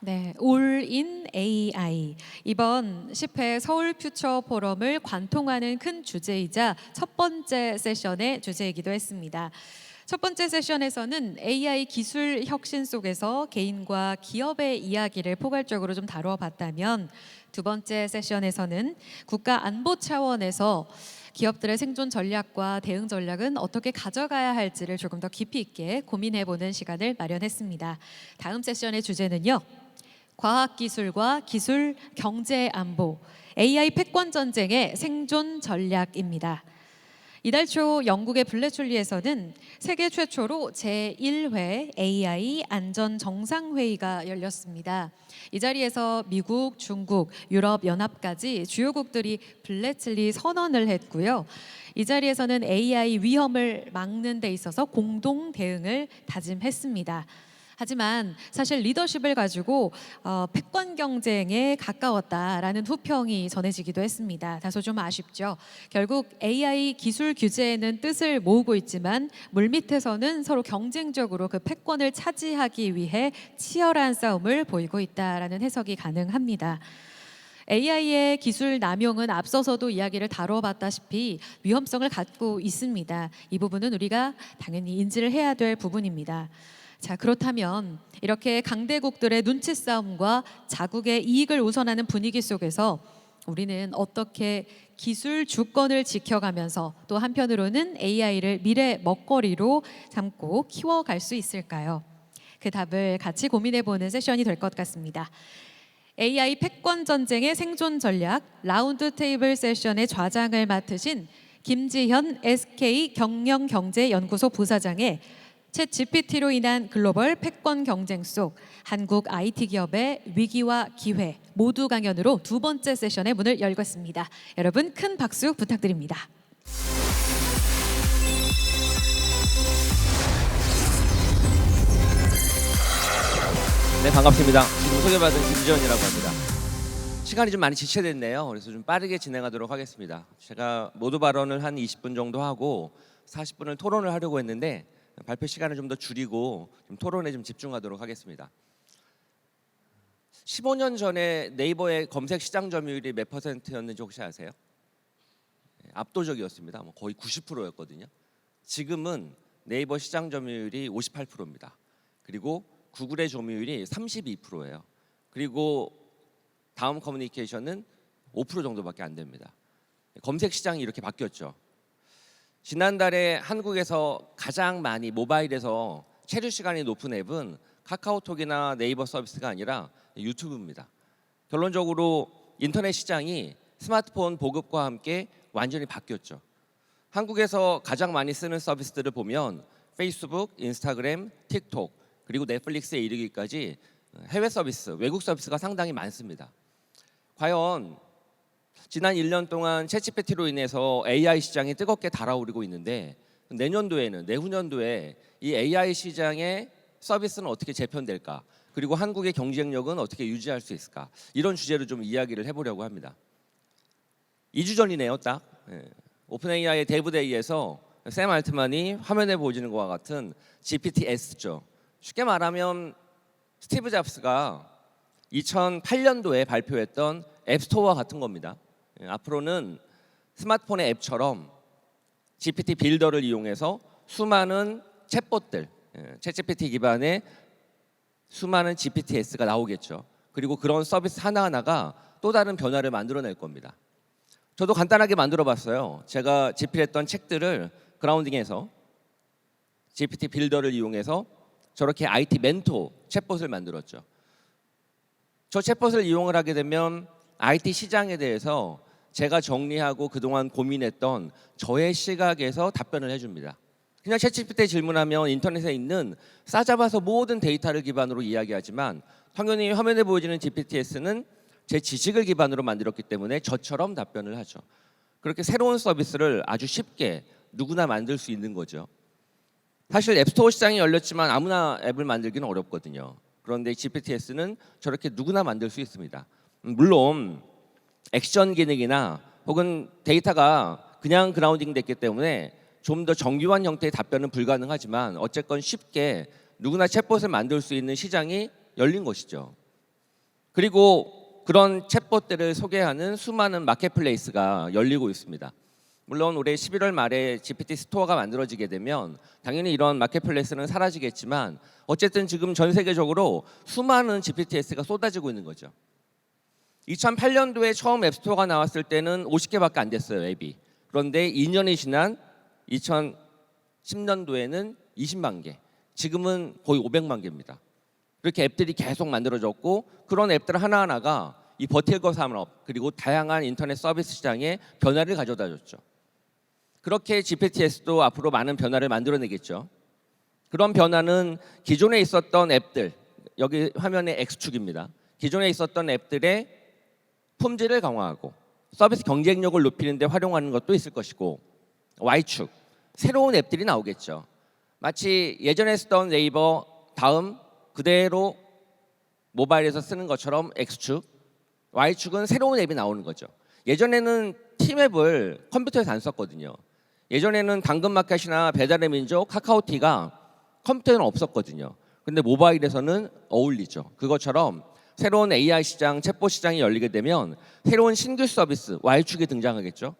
네, All in AI. 이번 10회 서울 퓨처 포럼을 관통하는 큰 주제이자 첫 번째 세션의 주제이기도 했습니다. 첫 번째 세션에서는 AI 기술 혁신 속에서 개인과 기업의 이야기를 포괄적으로 좀 다뤄봤다면, 두 번째 세션에서는 국가 안보 차원에서 기업들의 생존 전략과 대응 전략은 어떻게 가져가야 할지를 조금 더 깊이 있게 고민해보는 시간을 마련했습니다. 다음 세션의 주제는요, 과학기술과 기술, 경제 안보, AI 패권 전쟁의 생존 전략입니다. 이달 초 영국의 블레출리에서는 세계 최초로 제1회 AI 안전 정상회의가 열렸습니다. 이 자리에서 미국, 중국, 유럽 연합까지 주요국들이 블레출리 선언을 했고요. 이 자리에서는 AI 위험을 막는 데 있어서 공동 대응을 다짐했습니다. 하지만 사실 리더십을 가지고 패권 경쟁에 가까웠다라는 후평이 전해지기도 했습니다. 다소 좀 아쉽죠. 결국 AI 기술 규제에는 뜻을 모으고 있지만 물밑에서는 서로 경쟁적으로 그 패권을 차지하기 위해 치열한 싸움을 보이고 있다라는 해석이 가능합니다. AI의 기술 남용은 앞서서도 이야기를 다뤄봤다시피 위험성을 갖고 있습니다. 이 부분은 우리가 당연히 인지를 해야 될 부분입니다. 자, 그렇다면 이렇게 강대국들의 눈치 싸움과 자국의 이익을 우선하는 분위기 속에서 우리는 어떻게 기술 주권을 지켜가면서 또 한편으로는 AI를 미래 먹거리로 삼고 키워갈 수 있을까요? 그 답을 같이 고민해보는 세션이 될 것 같습니다. AI 패권 전쟁의 생존 전략 라운드 테이블 세션의 좌장을 맡으신 김지현 SK 경영경제연구소 부사장의 챗 GPT로 인한 글로벌 패권 경쟁 속 한국 IT 기업의 위기와 기회 모두 강연으로 두 번째 세션의 문을 열겠습니다. 여러분 큰 박수 부탁드립니다. 네, 반갑습니다. 지금 소개받은 김지현이라고 합니다. 시간이 좀 많이 지체됐네요. 그래서 좀 빠르게 진행하도록 하겠습니다. 제가 모두 발언을 한 20분 정도 하고 40분을 토론을 하려고 했는데 발표 시간을 좀 더 줄이고 좀 토론에 좀 집중하도록 하겠습니다. 15년 전에 네이버의 검색 시장 점유율이 몇 %였는지 혹시 아세요? 압도적이었습니다. 거의 90%였거든요. 지금은 네이버 시장 점유율이 58%입니다. 그리고 구글의 점유율이 32%예요. 그리고 다음 커뮤니케이션은 5% 정도밖에 안 됩니다. 검색 시장이 이렇게 바뀌었죠. 지난달에 한국에서 가장 많이 모바일에서 체류 시간이 높은 앱은 카카오톡이나 네이버 서비스가 아니라 유튜브입니다. 결론적으로 인터넷 시장이 스마트폰 보급과 함께 완전히 바뀌었죠. 한국에서 가장 많이 쓰는 서비스들을 보면 페이스북, 인스타그램, 틱톡, 그리고 넷플릭스에 이르기까지 해외 서비스, 외국 서비스가 상당히 많습니다. 과연 지난 1년 동안 챗GPT로 인해서 AI 시장이 뜨겁게 달아오르고 있는데 내년도에는 내후년도에 이 AI 시장의 서비스는 어떻게 재편될까? 그리고 한국의 경쟁력은 어떻게 유지할 수 있을까? 이런 주제로 좀 이야기를 해보려고 합니다. 2주 전이네요, 딱. 오픈AI의 데브데이에서 샘 알트만이 화면에 보여지는 것과 같은 GPT-S죠. 쉽게 말하면 스티브 잡스가 2008년도에 발표했던 앱스토어와 같은 겁니다. 앞으로는 스마트폰의 앱처럼 GPT 빌더를 이용해서 수많은 챗봇들, 챗GPT 기반의 수많은 GPT-S가 나오겠죠. 그리고 그런 서비스 하나하나가 또 다른 변화를 만들어낼 겁니다. 저도 간단하게 만들어봤어요. 제가 집필했던 책들을 그라운딩해서 GPT 빌더를 이용해서 저렇게 IT 멘토 챗봇을 만들었죠. 저 챗봇을 이용을 하게 되면 IT 시장에 대해서 제가 정리하고 그동안 고민했던 저의 시각에서 답변을 해줍니다. 그냥 챗GPT에 질문하면 인터넷에 있는 싸잡아서 모든 데이터를 기반으로 이야기하지만 당연히 화면에 보여지는 GPT-S는 제 지식을 기반으로 만들었기 때문에 저처럼 답변을 하죠. 그렇게 새로운 서비스를 아주 쉽게 누구나 만들 수 있는 거죠. 사실 앱스토어 시장이 열렸지만 아무나 앱을 만들기는 어렵거든요. 그런데 GPT-S는 저렇게 누구나 만들 수 있습니다. 물론 액션 기능이나 혹은 데이터가 그냥 그라운딩 됐기 때문에 좀 더 정교한 형태의 답변은 불가능하지만 어쨌건 쉽게 누구나 챗봇을 만들 수 있는 시장이 열린 것이죠. 그리고 그런 챗봇들을 소개하는 수많은 마켓플레이스가 열리고 있습니다. 물론 올해 11월 말에 GPT 스토어가 만들어지게 되면 당연히 이런 마켓플레이스는 사라지겠지만 어쨌든 지금 전 세계적으로 수많은 GPTS가 쏟아지고 있는 거죠. 2008년도에 처음 앱스토어가 나왔을 때는 50개밖에 안 됐어요, 앱이. 그런데 2년이 지난 2010년도에는 20만 개, 지금은 거의 500만 개입니다. 그렇게 앱들이 계속 만들어졌고 그런 앱들 하나하나가 이 버틸거 산업 그리고 다양한 인터넷 서비스 시장에 변화를 가져다 줬죠. 그렇게 GPTS도 앞으로 많은 변화를 만들어내겠죠. 그런 변화는 기존에 있었던 앱들, 여기 화면에 X축입니다. 기존에 있었던 앱들의 품질을 강화하고 서비스 경쟁력을 높이는 데 활용하는 것도 있을 것이고, Y축, 새로운 앱들이 나오겠죠. 마치 예전에 쓰던 네이버 다음 그대로 모바일에서 쓰는 것처럼 X축, Y축은 새로운 앱이 나오는 거죠. 예전에는 팀앱을 컴퓨터에서 안 썼거든요. 예전에는 당근마켓이나 배달의 민족, 카카오티가 컴퓨터에는 없었거든요. 근데 모바일에서는 어울리죠. 그것처럼 새로운 AI 시장, 챗봇 시장이 열리게 되면 새로운 신규 서비스, Y축이 등장하겠죠.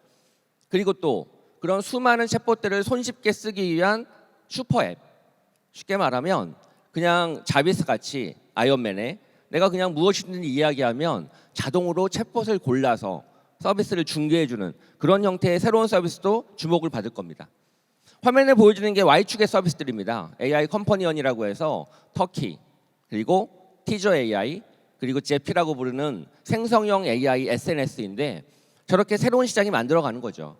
그리고 또 그런 수많은 챗봇들을 손쉽게 쓰기 위한 슈퍼앱, 쉽게 말하면 그냥 자비스 같이 아이언맨에 내가 그냥 무엇이든 이야기하면 자동으로 챗봇을 골라서 서비스를 중개해주는 그런 형태의 새로운 서비스도 주목을 받을 겁니다. 화면에 보여주는 게 Y축의 서비스들입니다. AI 컴퍼니언이라고 해서 터키, 그리고 티저 AI, 그리고 제피라고 부르는 생성형 AI SNS인데 저렇게 새로운 시장이 만들어가는 거죠.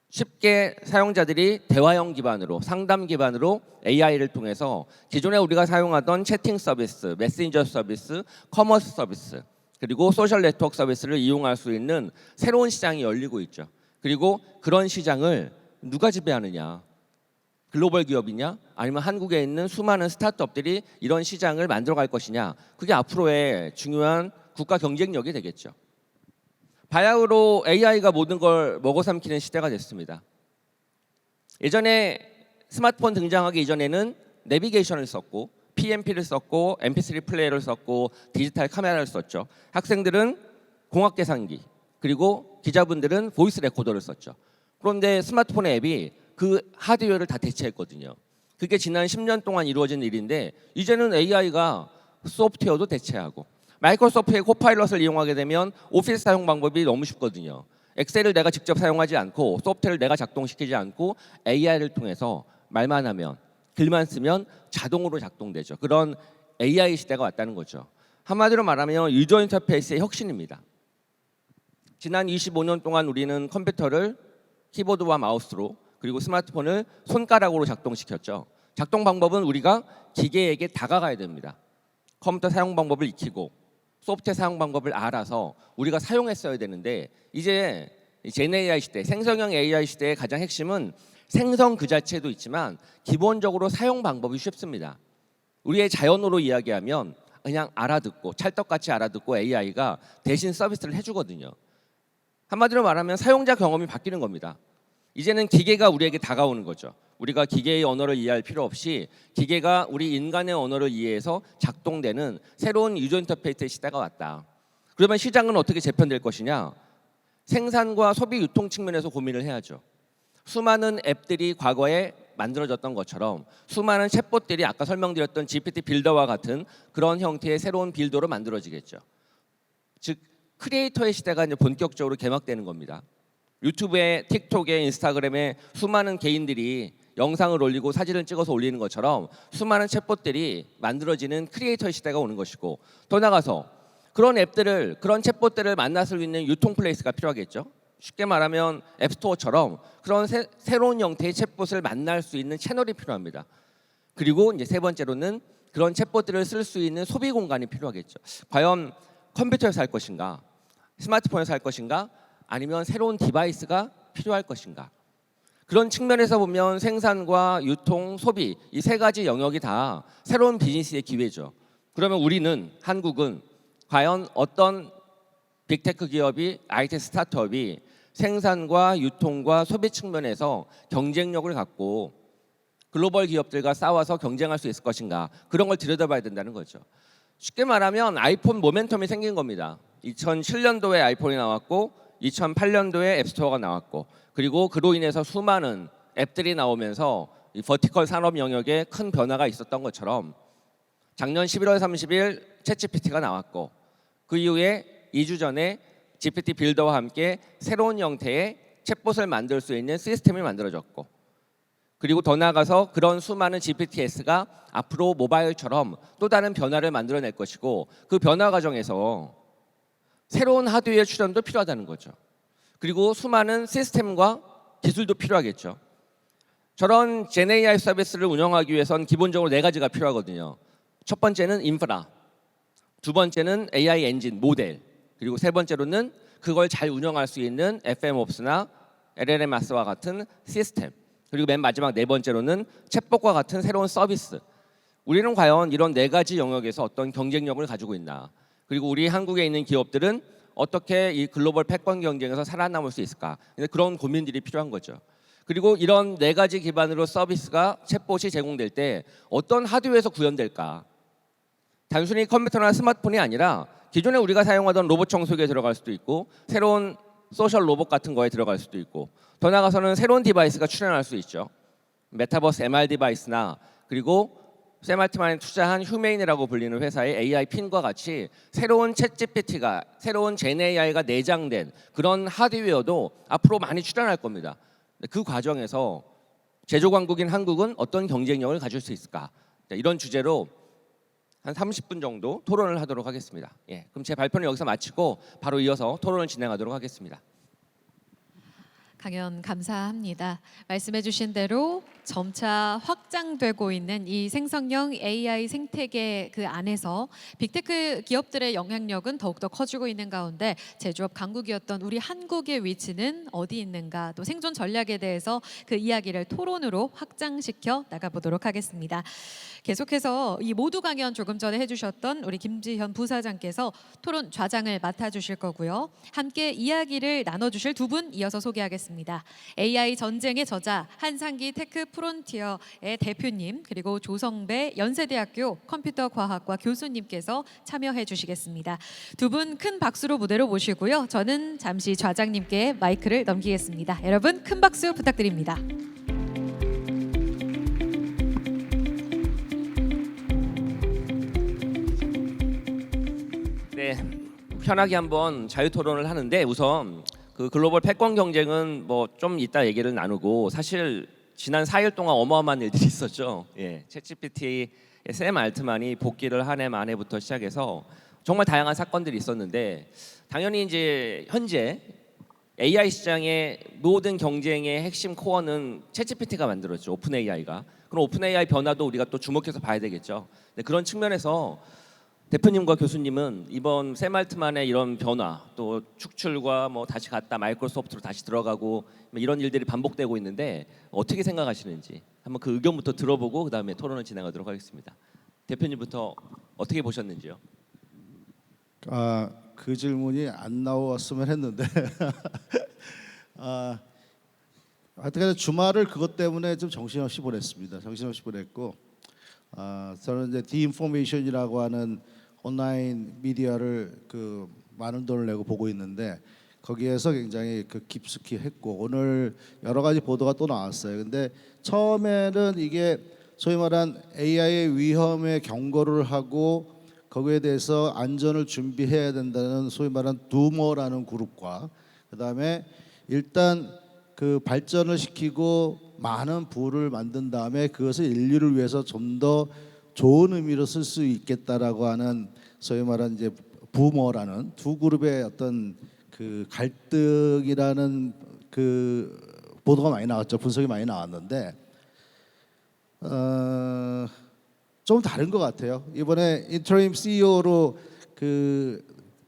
쉽게 사용자들이 대화형 기반으로, 상담 기반으로 AI를 통해서 기존에 우리가 사용하던 채팅 서비스, 메신저 서비스, 커머스 서비스, 그리고 소셜 네트워크 서비스를 이용할 수 있는 새로운 시장이 열리고 있죠. 그리고 그런 시장을 누가 지배하느냐? 글로벌 기업이냐? 아니면 한국에 있는 수많은 스타트업들이 이런 시장을 만들어갈 것이냐? 그게 앞으로의 중요한 국가 경쟁력이 되겠죠. 바야흐로 AI가 모든 걸 먹어 삼키는 시대가 됐습니다. 예전에 스마트폰 등장하기 이전에는 내비게이션을 썼고 PMP를 썼고 MP3 플레이어를 썼고 디지털 카메라를 썼죠. 학생들은 공학 계산기, 그리고 기자분들은 보이스 레코더를 썼죠. 그런데 스마트폰 앱이 그 하드웨어를 다 대체했거든요. 그게 지난 10년 동안 이루어진 일인데 이제는 AI가 소프트웨어도 대체하고 마이크로소프트의 코파일럿을 이용하게 되면 오피스 사용 방법이 너무 쉽거든요. 엑셀을 내가 직접 사용하지 않고 소프트웨어를 내가 작동시키지 않고 AI를 통해서 말만 하면 글만 쓰면 자동으로 작동되죠. 그런 AI 시대가 왔다는 거죠. 한마디로 말하면 유저 인터페이스의 혁신입니다. 지난 25년 동안 우리는 컴퓨터를 키보드와 마우스로 그리고 스마트폰을 손가락으로 작동시켰죠. 작동 방법은 우리가 기계에게 다가가야 됩니다. 컴퓨터 사용 방법을 익히고 소프트웨어 사용 방법을 알아서 우리가 사용했어야 되는데 이제 젠 AI 시대, 생성형 AI 시대의 가장 핵심은 생성 그 자체도 있지만 기본적으로 사용 방법이 쉽습니다. 우리의 자연어로 이야기하면 그냥 알아듣고 찰떡같이 알아듣고 AI가 대신 서비스를 해주거든요. 한마디로 말하면 사용자 경험이 바뀌는 겁니다. 이제는 기계가 우리에게 다가오는 거죠. 우리가 기계의 언어를 이해할 필요 없이 기계가 우리 인간의 언어를 이해해서 작동되는 새로운 유저 인터페이스 시대가 왔다. 그러면 시장은 어떻게 재편될 것이냐? 생산과 소비 유통 측면에서 고민을 해야죠. 수많은 앱들이 과거에 만들어졌던 것처럼 수많은 챗봇들이 아까 설명드렸던 GPT 빌더와 같은 그런 형태의 새로운 빌더로 만들어지겠죠. 즉 크리에이터의 시대가 이제 본격적으로 개막되는 겁니다. 유튜브에, 틱톡에, 인스타그램에 수많은 개인들이 영상을 올리고 사진을 찍어서 올리는 것처럼 수많은 챗봇들이 만들어지는 크리에이터의 시대가 오는 것이고, 더 나가서 그런 앱들을, 그런 챗봇들을 만날 수 있는 유통 플레이스가 필요하겠죠. 쉽게 말하면 앱스토어처럼 그런 새로운 형태의 챗봇을 만날 수 있는 채널이 필요합니다. 그리고 이제 세 번째로는 그런 챗봇들을 쓸 수 있는 소비 공간이 필요하겠죠. 과연 컴퓨터에서 할 것인가, 스마트폰에서 할 것인가, 아니면 새로운 디바이스가 필요할 것인가. 그런 측면에서 보면 생산과 유통, 소비 이 세 가지 영역이 다 새로운 비즈니스의 기회죠. 그러면 우리는, 한국은 과연 어떤 빅테크 기업이, IT 스타트업이 생산과 유통과 소비 측면에서 경쟁력을 갖고 글로벌 기업들과 싸워서 경쟁할 수 있을 것인가, 그런 걸 들여다봐야 된다는 거죠. 쉽게 말하면 아이폰 모멘텀이 생긴 겁니다. 2007년도에 아이폰이 나왔고 2008년도에 앱스토어가 나왔고 그리고 그로 인해서 수많은 앱들이 나오면서 이 버티컬 산업 영역에 큰 변화가 있었던 것처럼 작년 11월 30일 챗GPT가 나왔고 그 이후에 2주 전에 GPT 빌더와 함께 새로운 형태의 챗봇을 만들 수 있는 시스템이 만들어졌고 그리고 더 나아가서 그런 수많은 GPTS가 앞으로 모바일처럼 또 다른 변화를 만들어낼 것이고 그 변화 과정에서 새로운 하드웨어 출현도 필요하다는 거죠. 그리고 수많은 시스템과 기술도 필요하겠죠. 저런 젠 AI 서비스를 운영하기 위해선 기본적으로 4가지가 필요하거든요. 첫 번째는 인프라, 두 번째는 AI 엔진, 모델, 그리고 세 번째로는 그걸 잘 운영할 수 있는 FMOPs나 LLMs와 같은 시스템, 그리고 맨 마지막 네 번째로는 챗봇과 같은 새로운 서비스. 우리는 과연 이런 4가지 영역에서 어떤 경쟁력을 가지고 있나? 그리고 우리 한국에 있는 기업들은 어떻게 이 글로벌 패권 경쟁에서 살아남을 수 있을까? 그런 고민들이 필요한 거죠. 그리고 이런 4가지 기반으로 서비스가 챗봇이 제공될 때 어떤 하드웨어에서 구현될까? 단순히 컴퓨터나 스마트폰이 아니라 기존에 우리가 사용하던 로봇 청소기에 들어갈 수도 있고 새로운 소셜 로봇 같은 거에 들어갈 수도 있고 더 나아가서는 새로운 디바이스가 출현할 수 있죠. 메타버스 MR 디바이스나 그리고 샘 알트만에 투자한 휴메인이라고 불리는 회사의 AI 핀과 같이 새로운 챗 GPT가 새로운 젠 AI가 내장된 그런 하드웨어도 앞으로 많이 출현할 겁니다. 그 과정에서 제조 강국인 한국은 어떤 경쟁력을 가질 수 있을까? 이런 주제로 한 30분 정도 토론을 하도록 하겠습니다. 예, 그럼 제 발표는 여기서 마치고 바로 이어서 토론을 진행하도록 하겠습니다. 강연 감사합니다. 말씀해주신 대로 점차 확장되고 있는 이 생성형 AI 생태계 그 안에서 빅테크 기업들의 영향력은 더욱더 커지고 있는 가운데 제조업 강국이었던 우리 한국의 위치는 어디 있는가, 또 생존 전략에 대해서 그 이야기를 토론으로 확장시켜 나가보도록 하겠습니다. 계속해서 이 모두 강연 조금 전에 해주셨던 우리 김지현 부사장께서 토론 좌장을 맡아주실 거고요. 함께 이야기를 나눠주실 두 분 이어서 소개하겠습니다. AI 전쟁의 저자 한상기 테크 프론티어의 대표님 그리고 조성배 연세대학교 컴퓨터과학과 교수님께서 참여해 주시겠습니다. 두 분 큰 박수로 무대로 모시고요. 저는 잠시 좌장님께 마이크를 넘기겠습니다. 여러분 큰 박수 부탁드립니다. 네, 편하게 한번 자유 토론을 하는데 우선 그 글로벌 패권 경쟁은 뭐 좀 이따 얘기를 나누고 사실 지난 4일 동안 어마어마한 일들이 있었죠. 예, 챗GPT의 샘 알트만이 복귀를 한 해 만에부터 시작해서 정말 다양한 사건들이 있었는데 당연히 이제 현재 AI 시장의 모든 경쟁의 핵심 코어는 챗GPT가 만들었죠. 오픈 AI가. 그럼 오픈 AI 변화도 우리가 또 주목해서 봐야 되겠죠. 네, 그런 측면에서 대표님과 교수님은 이번 샘 알트만의 이런 변화, 또 축출과 뭐 다시 갔다 마이크로소프트로 다시 들어가고 이런 일들이 반복되고 있는데 어떻게 생각하시는지 한번 그 의견부터 들어보고 그다음에 토론을 진행하도록 하겠습니다. 대표님부터 어떻게 보셨는지요? 그 질문이 안 나왔으면 했는데 하여튼 주말을 그것 때문에 좀 정신없이 보냈습니다. 정신없이 보냈고 저는 이제 디인포메이션이라고 하는 온라인 미디어를 그 많은 돈을 내고 보고 있는데 거기에서 굉장히 그 깊숙이 했고 오늘 여러 가지 보도가 또 나왔어요. 근데 처음에는 이게 소위 말한 AI의 위험에 경고를 하고 거기에 대해서 안전을 준비해야 된다는 소위 말한 두머라는 그룹과 그다음에 일단 그 발전을 시키고 많은 부를 만든 다음에 그것을 인류를 위해서 좀 더 좋은 의미로 쓸 수 있겠다라고 하는 소위 말하는 이제 부머라는 두 그룹의 어떤 그 갈등이라는 그 보도가 많이 나왔죠. 분석이 많이 나왔는데 좀 다른 것 같아요. 이번에 인터임 CEO로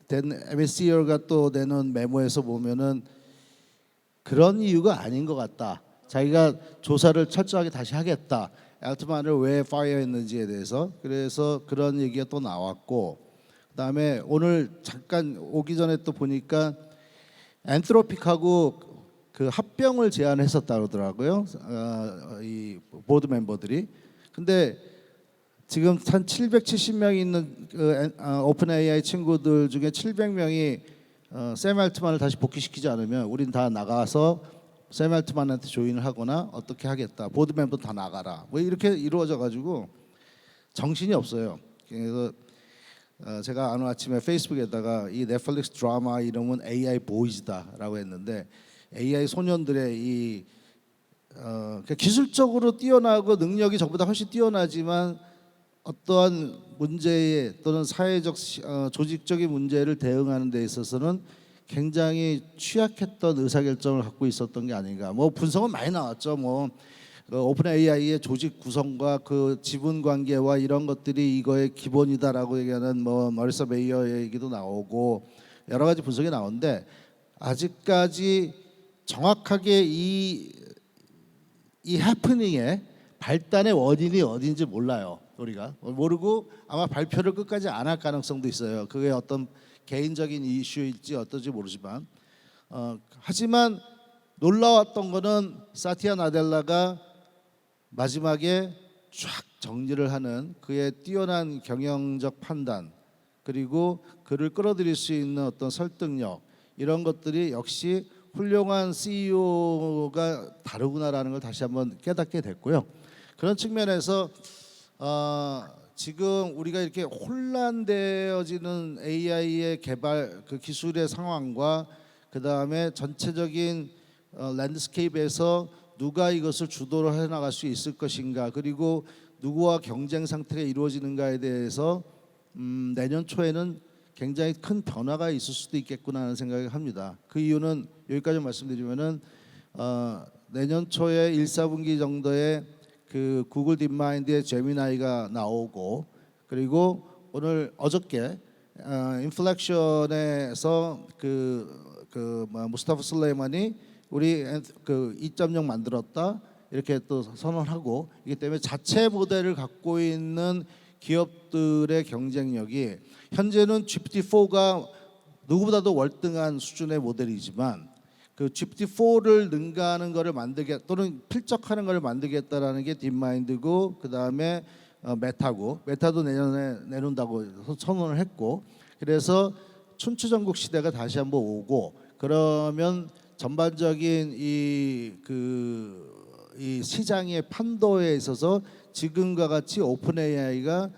된 MSCEO가 또 내놓은 메모에서 보면은 그런 이유가 아닌 것 같다. 자기가 조사를 철저하게 다시 하겠다. 알트만을 왜 파이어했는지에 대해서 그래서 그런 얘기가 또 나왔고 그다음에 오늘 잠깐 오기 전에 또 보니까 엔트로픽하고 그 합병을 제안했었다 그러더라고요. 이 보드 멤버들이. 근데 지금 한 770명이 있는 오픈 AI 친구들 중에 700명이 샘 알트만을 다시 복귀시키지 않으면 우린 다 나가서 샘 알트만한테 조인을 하거나 어떻게 하겠다. 보드 멤버 다 나가라. 뭐 이렇게 이루어져 가지고 정신이 없어요. 그래서 제가 오늘 아침에 페이스북에다가 이 넷플릭스 드라마 이름은 AI 보이즈다라고 했는데 AI 소년들의 이 그러니까 기술적으로 뛰어나고 능력이 저보다 훨씬 뛰어나지만 어떠한 문제에 또는 사회적 조직적인 문제를 대응하는 데 있어서는 굉장히 취약했던 의사결정을 갖고 있었던 게 아닌가. 뭐 분석은 많이 나왔죠. 뭐 오픈 AI의 조직 구성과 그 지분 관계와 이런 것들이 이거의 기본이다라고 얘기하는 뭐 머리사 메이어 얘기도 나오고 여러 가지 분석이 나오는데 아직까지 정확하게 이 해프닝의 발단의 원인이 어딘지 몰라요. 우리가 모르고 아마 발표를 끝까지 안 할 가능성도 있어요. 그게 어떤 개인적인 이슈일지 어떨지 모르지만 하지만 놀라웠던 거는 사티아 나델라가 마지막에 쫙 정리를 하는 그의 뛰어난 경영적 판단 그리고 그를 끌어들일 수 있는 어떤 설득력 이런 것들이 역시 훌륭한 CEO가 다르구나라는 걸 다시 한번 깨닫게 됐고요. 그런 측면에서 지금 우리가 이렇게 혼란되어지는 AI의 개발 그 기술의 상황과 그 다음에 전체적인 랜드스케이프에서 누가 이것을 주도를 해나갈 수 있을 것인가 그리고 누구와 경쟁 상태가 이루어지는가에 대해서 내년 초에는 굉장히 큰 변화가 있을 수도 있겠구나 하는 생각을 합니다. 그 이유는 여기까지 말씀드리면은 내년 초에 1, 4분기 정도에 그 구글 딥마인드의 제미나이가 나오고 그리고 오늘 어저께 인플렉션에서 무스타파 슬레이만이 우리 그 2.0 만들었다 이렇게 또 선언하고 이기 때문에 자체 모델을 갖고 있는 기업들의 경쟁력이 현재는 GPT-4가 누구보다도 월등한 수준의 모델이지만 그 GPT-4를 능가하는 것을 만들게 또는 필적하는 것을 만들겠다라는 게 딥마인드고 그 다음에 메타도 내년에 내놓는다고 선언을 했고 그래서 춘추전국 시대가 다시 한번 오고 그러면 전반적인 이 시장의 판도에 있어서 지금과 같이 오픈 AI가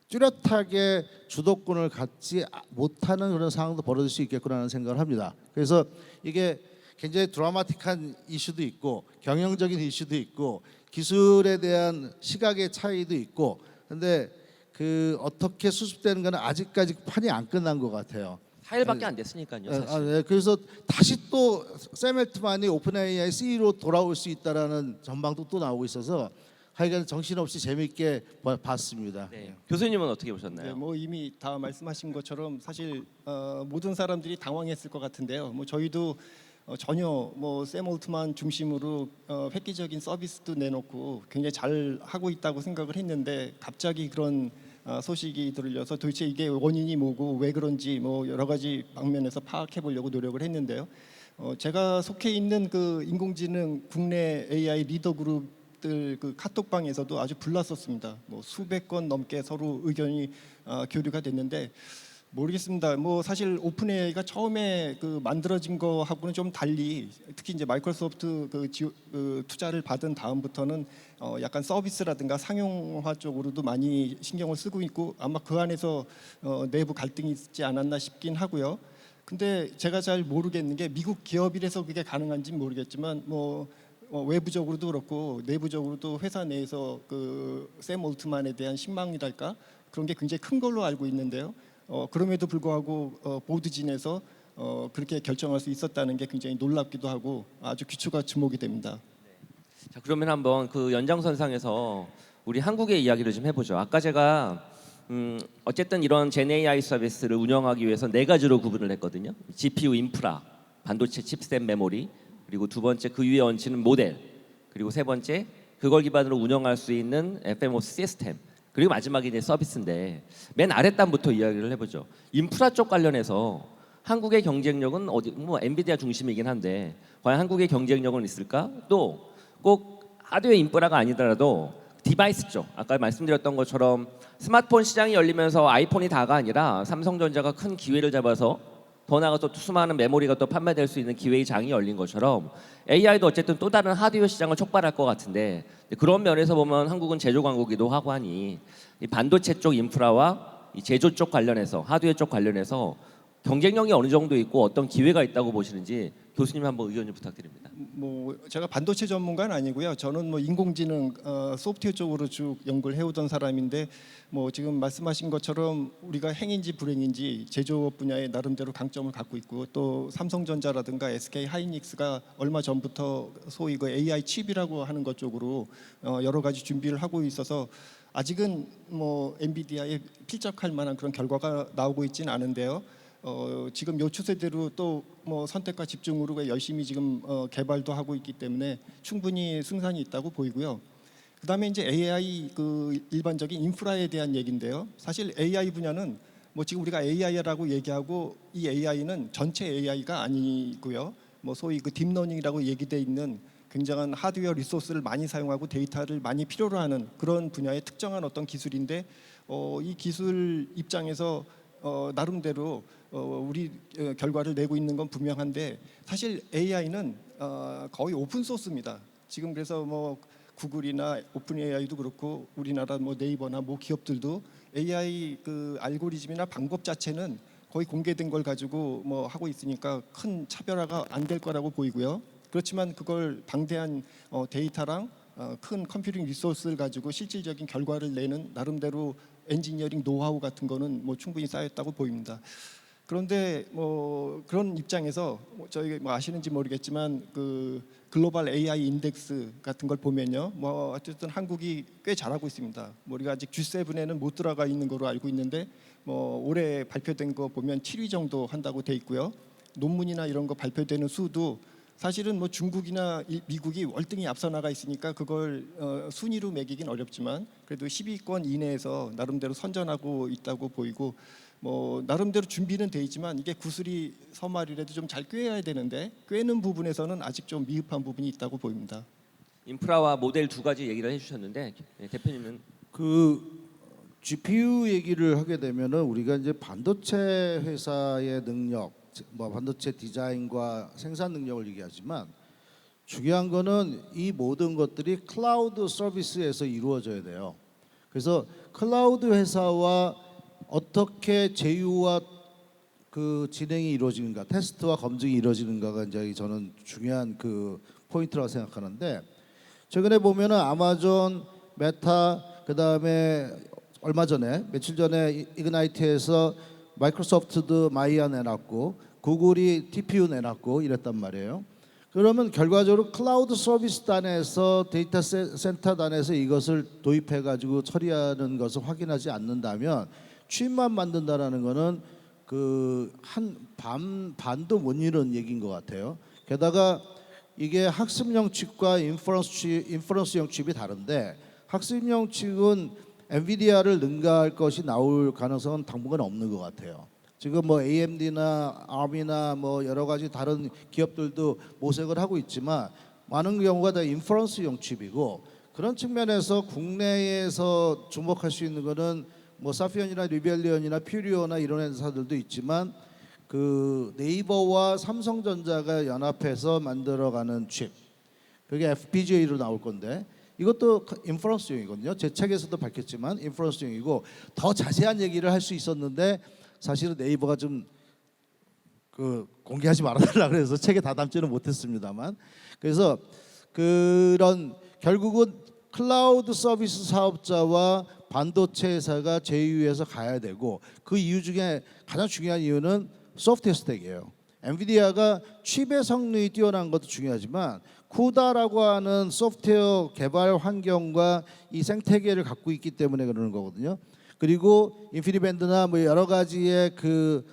뚜렷하게 주도권을 갖지 못하는 그런 상황도 벌어질 수 있겠구나라는 생각을 합니다. 그래서 이게 굉장히 드라마틱한 이슈도 있고 경영적인 이슈도 있고 기술에 대한 시각의 차이도 있고 근데 그 어떻게 수습되는 거는 아직까지 판이 안 끝난 것 같아요. 4일밖에 안 됐으니까요. 사실. 네. 그래서 다시 또 샘 알트만이 오픈 AI CEO로 돌아올 수 있다라는 전망도 또 나오고 있어서 하여간 정신없이 재미있게 봤습니다. 네. 교수님은 어떻게 보셨나요? 네, 뭐 이미 다 말씀하신 것처럼 사실 모든 사람들이 당황했을 것 같은데요. 뭐 저희도 전혀 뭐 샘 올트만 중심으로 획기적인 서비스도 내놓고 굉장히 잘 하고 있다고 생각을 했는데 갑자기 그런 소식이 들려서 도대체 이게 원인이 뭐고 왜 그런지 뭐 여러 가지 방면에서 파악해 보려고 노력을 했는데요. 제가 속해 있는 그 인공지능 국내 AI 리더 그룹들 그 카톡방에서도 아주 불났었습니다. 뭐 수백 건 넘게 서로 의견이 교류가 됐는데 모르겠습니다. 뭐 사실 오픈 AI가 처음에 그 만들어진 거하고는 좀 달리 특히 이제 마이크로소프트 그 투자를 받은 다음부터는 약간 서비스라든가 상용화 쪽으로도 많이 신경을 쓰고 있고 아마 그 안에서 내부 갈등이 있지 않았나 싶긴 하고요. 근데 제가 잘 모르겠는 게 미국 기업이라서 그게 가능한지 모르겠지만 뭐 외부적으로도 그렇고 내부적으로도 회사 내에서 그 샘 올트만에 대한 신망이랄까 그런 게 굉장히 큰 걸로 알고 있는데요. 그럼에도 불구하고 보드진에서 그렇게 결정할 수 있었다는 게 굉장히 놀랍기도 하고 아주 귀추가 주목이 됩니다. 자, 그러면 한번 그 연장선상에서 우리 한국의 이야기를 좀 해보죠. 아까 제가 어쨌든 이런 젠 AI 서비스를 운영하기 위해서 네 가지로 구분을 했거든요. GPU 인프라, 반도체 칩셋 메모리, 그리고 두 번째 그 위에 얹히는 모델, 그리고 세 번째 그걸 기반으로 운영할 수 있는 FMOS 시스템, 그리고 마지막에 이제 서비스인데 맨 아랫단부터 이야기를 해보죠. 인프라 쪽 관련해서 한국의 경쟁력은 어디 뭐 엔비디아 중심이긴 한데 과연 한국의 경쟁력은 있을까? 또 꼭 하드웨어 인프라가 아니더라도 디바이스 쪽, 아까 말씀드렸던 것처럼 스마트폰 시장이 열리면서 아이폰이 다가 아니라 삼성전자가 큰 기회를 잡아서 더 나아가서 수많은 메모리가 또 판매될 수 있는 기회의 장이 열린 것처럼 AI도 어쨌든 또 다른 하드웨어 시장을 촉발할 것 같은데, 그런 면에서 보면 한국은 제조 강국이기도 하고 하니 이 반도체 쪽 인프라와 이 제조 쪽 관련해서, 하드웨어 쪽 관련해서 경쟁력이 어느 정도 있고 어떤 기회가 있다고 보시는지 교수님 한번 의견 좀 부탁드립니다. 뭐 제가 반도체 전문가는 아니고요. 저는 뭐 인공지능 소프트웨어 쪽으로 쭉 연구를 해오던 사람인데, 뭐 지금 말씀하신 것처럼 우리가 행인지 불행인지 제조업 분야에 나름대로 강점을 갖고 있고, 또 삼성전자라든가 SK 하이닉스가 얼마 전부터 소위 그 AI 칩이라고 하는 것 쪽으로 여러 가지 준비를 하고 있어서 아직은 뭐 엔비디아에 필적할 만한 그런 결과가 나오고 있지는 않은데요. 지금 요 추세대로 또 뭐 선택과 집중으로 열심히 지금 개발도 하고 있기 때문에 충분히 승산이 있다고 보이고요. 그다음에 이제 AI 그 일반적인 인프라에 대한 얘기인데요. 사실 AI 분야는 뭐 지금 우리가 AI라고 얘기하고, 이 AI는 전체 AI가 아니고요. 뭐 소위 그 딥러닝이라고 얘기돼 있는 굉장한 하드웨어 리소스를 많이 사용하고 데이터를 많이 필요로 하는 그런 분야의 특정한 어떤 기술인데, 이 기술 입장에서 나름대로 우리 결과를 내고 있는 건 분명한데, 사실 AI는 거의 오픈 소스입니다. 지금 그래서 뭐 구글이나 오픈 AI도 그렇고 우리나라 뭐 네이버나 뭐 기업들도 AI 그 알고리즘이나 방법 자체는 거의 공개된 걸 가지고 뭐 하고 있으니까 큰 차별화가 안 될 거라고 보이고요. 그렇지만 그걸 방대한 데이터랑 큰 컴퓨팅 리소스를 가지고 실질적인 결과를 내는 나름대로 엔지니어링 노하우 같은 거는 뭐 충분히 쌓였다고 보입니다. 그런데 뭐 그런 입장에서 뭐 저희 뭐 아시는지 모르겠지만 그 글로벌 AI 인덱스 같은 걸 보면요, 뭐 어쨌든 한국이 꽤 잘하고 있습니다. 뭐 우리가 아직 G7에는 못 들어가 있는 거로 알고 있는데, 뭐 올해 발표된 거 보면 7위 정도 한다고 돼 있고요. 논문이나 이런 거 발표되는 수도 사실은 뭐 중국이나 미국이 월등히 앞서 나가 있으니까 그걸 순위로 매기긴 어렵지만 그래도 10위권 이내에서 나름대로 선전하고 있다고 보이고, 뭐 나름대로 준비는 돼 있지만 이게 구슬이 서말이라도 좀 잘 꿰야 되는데 꿰는 부분에서는 아직 좀 미흡한 부분이 있다고 보입니다. 인프라와 모델 두 가지 얘기를 해주셨는데, 대표님은 그 GPU 얘기를 하게 되면은 우리가 이제 반도체 회사의 능력, 뭐 반도체 디자인과 생산 능력을 얘기하지만 중요한 거는 이 모든 것들이 클라우드 서비스에서 이루어져야 돼요. 그래서 클라우드 회사와 어떻게 제휴와 그 진행이 이루어지는가, 테스트와 검증이 이루어지는가가 이제 저는 중요한 그 포인트라고 생각하는데, 최근에 보면은 아마존, 메타, 그다음에 얼마 전에 며칠 전에 이그나이트에서 마이크로소프트도 마이아 내놨고 구글이 TPU 내놨고 이랬단 말이에요. 그러면 결과적으로 클라우드 서비스 단에서 데이터 센터 단에서 이것을 도입해 가지고 처리하는 것을 확인하지 않는다면 칩만 만든다라는 거는 그 한 반도 못 이루는 얘기인 것 같아요. 게다가 이게 학습용 칩과 인퍼런스용 칩이 다른데, 학습용 칩은 엔비디아를 능가할 것이 나올 가능성은 당분간 없는 것 같아요. 지금 뭐 AMD나 ARM이나 뭐 여러 가지 다른 기업들도 모색을 하고 있지만 많은 경우가 다 인퍼런스용 칩이고, 그런 측면에서 국내에서 주목할 수 있는 거는 뭐 사피언이나 리벨리언이나 퓨리오나 이런 회사들도 있지만 그 네이버와 삼성전자가 연합해서 만들어가는 칩, 그게 FPGA로 나올 건데 이것도 인퍼런스용이거든요. 제 책에서도 밝혔지만 인퍼런스용이고, 더 자세한 얘기를 할 수 있었는데 사실은 네이버가 좀 그 공개하지 말아달라 그래서 책에 다 담지는 못했습니다만, 그래서 그런 결국은 클라우드 서비스 사업자와 반도체 회사가 제휴해서 가야 되고, 그 이유 중에 가장 중요한 이유는 소프트웨어 스택이에요. 엔비디아가 칩의 성능이 뛰어난 것도 중요하지만 쿠다라고 하는 소프트웨어 개발 환경과 이 생태계를 갖고 있기 때문에 그러는 거거든요. 그리고 인피니밴드나 뭐 여러 가지의 그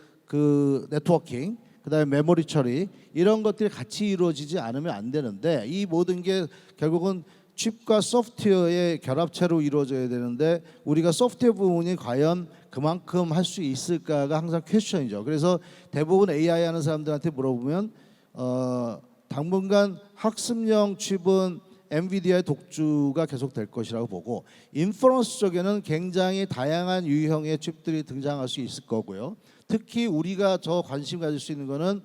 네트워킹, 그다음에 메모리 처리, 이런 것들이 같이 이루어지지 않으면 안 되는데, 이 모든 게 결국은 칩과 소프트웨어의 결합체로 이루어져야 되는데 우리가 소프트웨어 부분이 과연 그만큼 할 수 있을까가 항상 퀘스천이죠. 그래서 대부분 AI 하는 사람들한테 물어보면 당분간 학습용 칩은 엔비디아의 독주가 계속될 것이라고 보고, 인퍼런스 쪽에는 굉장히 다양한 유형의 칩들이 등장할 수 있을 거고요. 특히 우리가 더 관심 가질 수 있는 거는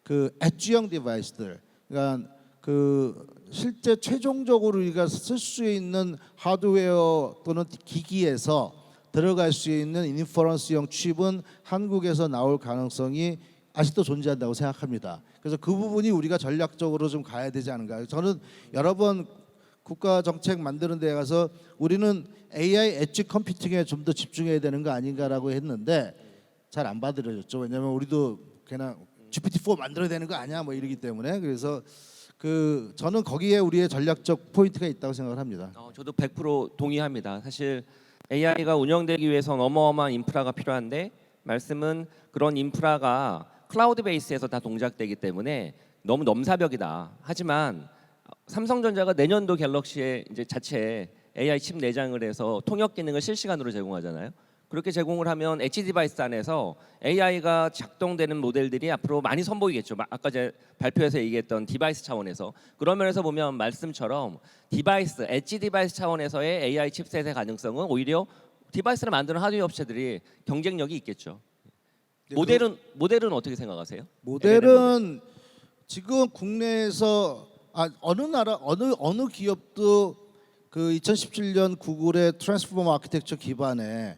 그 엣지형 디바이스들, 그러니까 그 실제 최종적으로 우리가 쓸 수 있는 하드웨어 또는 기기에서 들어갈 수 있는 인퍼런스형 칩은 한국에서 나올 가능성이 아직도 존재한다고 생각합니다. 그래서 그 부분이 우리가 전략적으로 좀 가야 되지 않은가. 저는 여러 번 국가 정책 만드는 데 가서 우리는 AI 엣지 컴퓨팅에 좀 더 집중해야 되는 거 아닌가라고 했는데 잘 안 받아들여졌죠. 왜냐하면 우리도 그냥 GPT-4 만들어야 되는 거 아니야 뭐 이러기 때문에. 그래서 그 저는 거기에 우리의 전략적 포인트가 있다고 생각을 합니다. 저도 100% 동의합니다. 사실 AI가 운영되기 위해서는 어마어마한 인프라가 필요한데, 말씀은 그런 인프라가 클라우드 베이스에서 다 동작되기 때문에 너무 넘사벽이다. 하지만 삼성전자가 내년도 갤럭시에 이제 자체 AI 칩 내장을 해서 통역 기능을 실시간으로 제공하잖아요. 그렇게 제공을 하면 엣지 디바이스 안에서 AI가 작동되는 모델들이 앞으로 많이 선보이겠죠. 아까 제 발표에서 얘기했던 디바이스 차원에서. 그런 면에서 보면 말씀처럼 디바이스, 엣지 디바이스 차원에서의 AI 칩셋의 가능성은 오히려 디바이스를 만드는 하드웨어 업체들이 경쟁력이 있겠죠. 모델은 어떻게 생각하세요? 모델은 지금 국내에서 어느 나라 어느 기업도 그 2017년 구글의 트랜스포머 아키텍처 기반의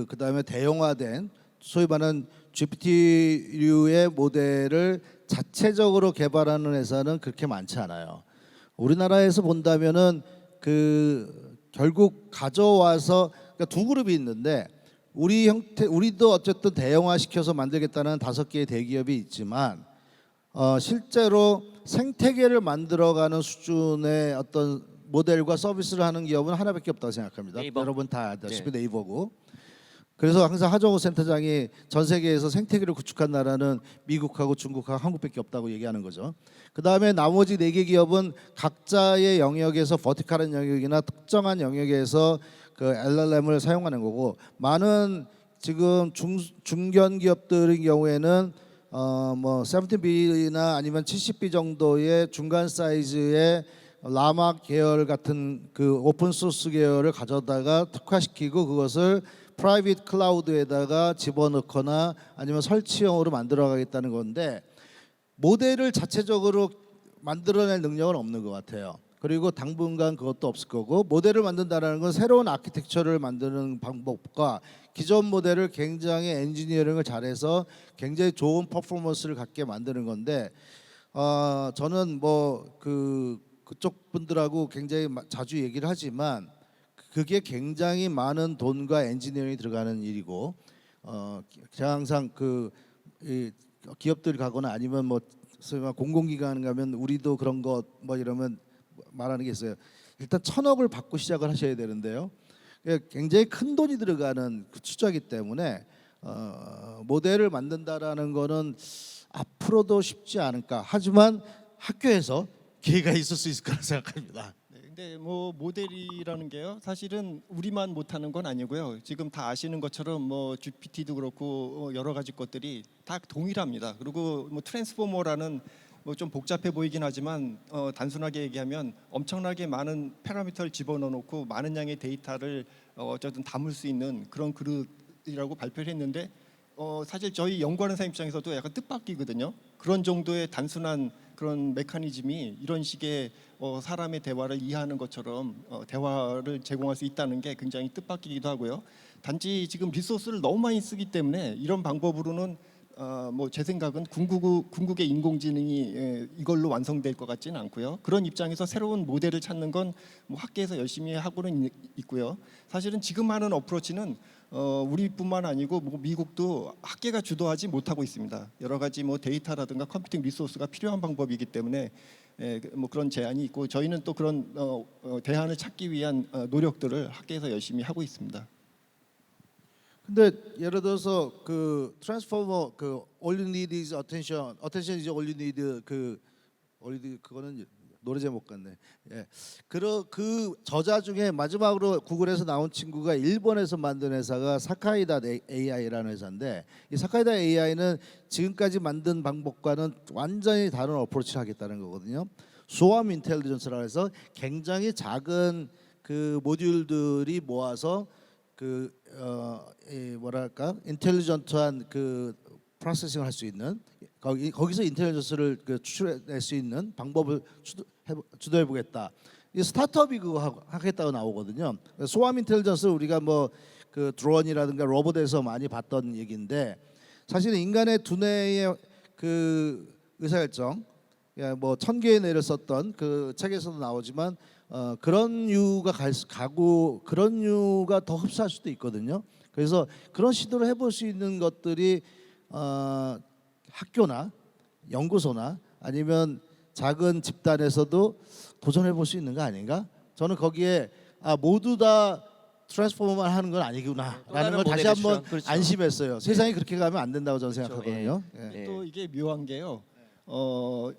그다음에 대형화된 소위 말하는 GPT류의 모델을 자체적으로 개발하는 회사는 그렇게 많지 않아요. 우리나라에서 본다면은 그 결국 가져와서 그러니까 두 그룹이 있는데, 우리도 어쨌든 대형화 시켜서 만들겠다는 5개의 대기업이 있지만 실제로 생태계를 만들어가는 수준의 어떤 모델과 서비스를 하는 기업은 하나밖에 없다고 생각합니다. 네이버. 여러분 다 아시다시피 네. 네이버고. 그래서 항상 하정우 센터장이 전 세계에서 생태계를 구축한 나라는 미국하고 중국하고 한국밖에 없다고 얘기하는 거죠. 그 다음에 나머지 4개 기업은 각자의 영역에서 버티컬한 영역이나 특정한 영역에서 그 LLM을 사용하는 거고, 많은 지금 중견 기업들의 경우에는 뭐 17B나 아니면 70B 정도의 중간 사이즈의 라마 계열 같은 그 오픈 소스 계열을 가져다가 특화시키고 그것을 프라이빗 클라우드에다가 집어넣거나 아니면 설치형으로 만들어가겠다는 건데, 모델을 자체적으로 만들어낼 능력은 없는 것 같아요. 그리고 당분간 그것도 없을 거고, 모델을 만든다는 건 새로운 아키텍처를 만드는 방법과 기존 모델을 굉장히 엔지니어링을 잘해서 굉장히 좋은 퍼포먼스를 갖게 만드는 건데, 저는 뭐 그쪽 분들하고 굉장히 자주 얘기를 하지만 그게 굉장히 많은 돈과 엔지니어링이 들어가는 일이고, 제가 항상 이 기업들 가거나 아니면 뭐 공공기관 가면 우리도 그런 거 뭐 이러면 말하는 게 있어요. 일단 1,000억을 받고 시작을 하셔야 되는데요. 굉장히 큰 돈이 들어가는 그 투자이기 때문에 모델을 만든다라는 거는 앞으로도 쉽지 않을까. 하지만 학교에서 기회가 있을 수 있을 거라 생각합니다. 네, 근데 뭐 모델이라는 게요, 사실은 우리만 못하는 건 아니고요. 지금 다 아시는 것처럼 뭐 GPT도 그렇고 여러 가지 것들이 다 동일합니다. 그리고 뭐 트랜스포머라는 뭐 좀 복잡해 보이긴 하지만 단순하게 얘기하면 엄청나게 많은 파라미터를 집어넣어놓고 많은 양의 데이터를 어쨌든 담을 수 있는 그런 그릇이라고 발표를 했는데, 사실 저희 연구하는 사람 입장에서도 약간 뜻밖이거든요. 그런 정도의 단순한 그런 메커니즘이 이런 식의 사람의 대화를 이해하는 것처럼 대화를 제공할 수 있다는 게 굉장히 뜻밖이기도 하고요. 단지 지금 리소스를 너무 많이 쓰기 때문에 이런 방법으로는 뭐 제 생각은 궁극의 인공지능이 이걸로 완성될 것 같지는 않고요. 그런 입장에서 새로운 모델을 찾는 건 뭐 학계에서 열심히 하고는 있고요. 사실은 지금 하는 어프로치는 우리뿐만 아니고 뭐 미국도 학계가 주도하지 못하고 있습니다. 여러 가지 뭐 데이터라든가 컴퓨팅 리소스가 필요한 방법이기 때문에 뭐 그런 제한이 있고, 저희는 또 그런 대안을 찾기 위한 노력들을 학계에서 열심히 하고 있습니다. 근데 예를 들어서 그 트랜스포머 All You Need Is Attention, Attention is All You Need 그거는 노래 제목 같네. 예. 그 저자 중에 마지막으로 구글에서 나온 친구가 일본에서 만든 회사가 사카이다 AI라는 회사인데, 이 사카이다 AI는 지금까지 만든 방법과는 완전히 다른 어프로치를 하겠다는 거거든요. 스왑 인텔리전스라고 해서 굉장히 작은 그 모듈들이 모아서 뭐랄까 인텔리전트한 그 프로세싱을 할 수 있는 거기서 인텔리전스를 추출해낼 수 있는 방법을 주도해 보겠다. 이 스타트업이 그거 하겠다고 나오거든요. 스왑 인텔리전스 우리가 뭐 그 드론이라든가 로봇에서 많이 봤던 얘기인데 사실은 인간의 두뇌의 그 의사결정 뭐 1000개의 뇌를 썼던 그 책에서도 나오지만 그런 류가 가고 그런 류가 더 흡사할 수도 있거든요. 그래서 그런 시도를 해볼 수 있는 것들이 학교나 연구소나 아니면 작은 집단에서도 도전해 볼 수 있는 거 아닌가? 저는 거기에 모두 다 트랜스포머만 하는 건 아니구나라는 걸 다시 한번 그렇죠. 안심했어요. 세상이 그렇게 가면 안 된다고 저는 생각하거든요. 예. 또 이게 묘한 게요.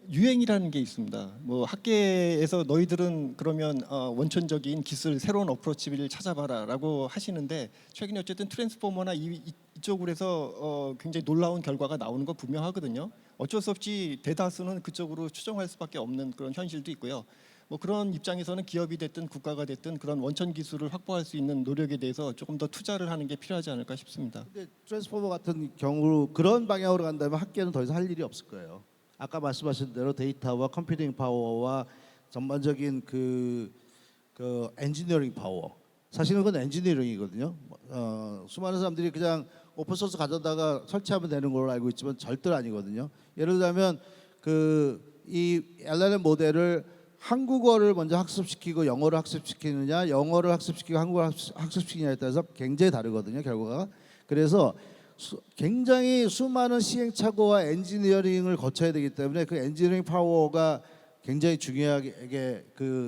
유행이라는 게 있습니다. 뭐 학계에서 너희들은 그러면 원천적인 기술 새로운 어프로치를 찾아봐라라고 하시는데 최근에 어쨌든 트랜스포머나 이쪽으로 해서 굉장히 놀라운 결과가 나오는 거 분명하거든요. 어쩔 수 없이 대다수는 그쪽으로 추정할 수밖에 없는 그런 현실도 있고요. 뭐 그런 입장에서는 기업이 됐든 국가가 됐든 그런 원천 기술을 확보할 수 있는 노력에 대해서 조금 더 투자를 하는 게 필요하지 않을까 싶습니다. 근데 트랜스포머 같은 경우로 그런 방향으로 간다면 학계는 더 이상 할 일이 없을 거예요. 아까 말씀하신 대로 데이터와 컴퓨팅 파워와 전반적인 그 엔지니어링 파워. 사실은 그건 엔지니어링이거든요. 수많은 사람들이 그냥 오픈 소스 가져다가 설치하면 되는 걸로 알고 있지만 절대로 아니거든요. 예를 들자면 이 LLM 모델을 한국어를 먼저 학습시키고 영어를 학습시키느냐, 영어를 학습시키고 한국어를 학습시키느냐에 따라서 굉장히 다르거든요, 결과가. 그래서 굉장히 수많은 시행착오와 엔지니어링을 거쳐야 되기 때문에 그 엔지니어링 파워가 굉장히 중요하게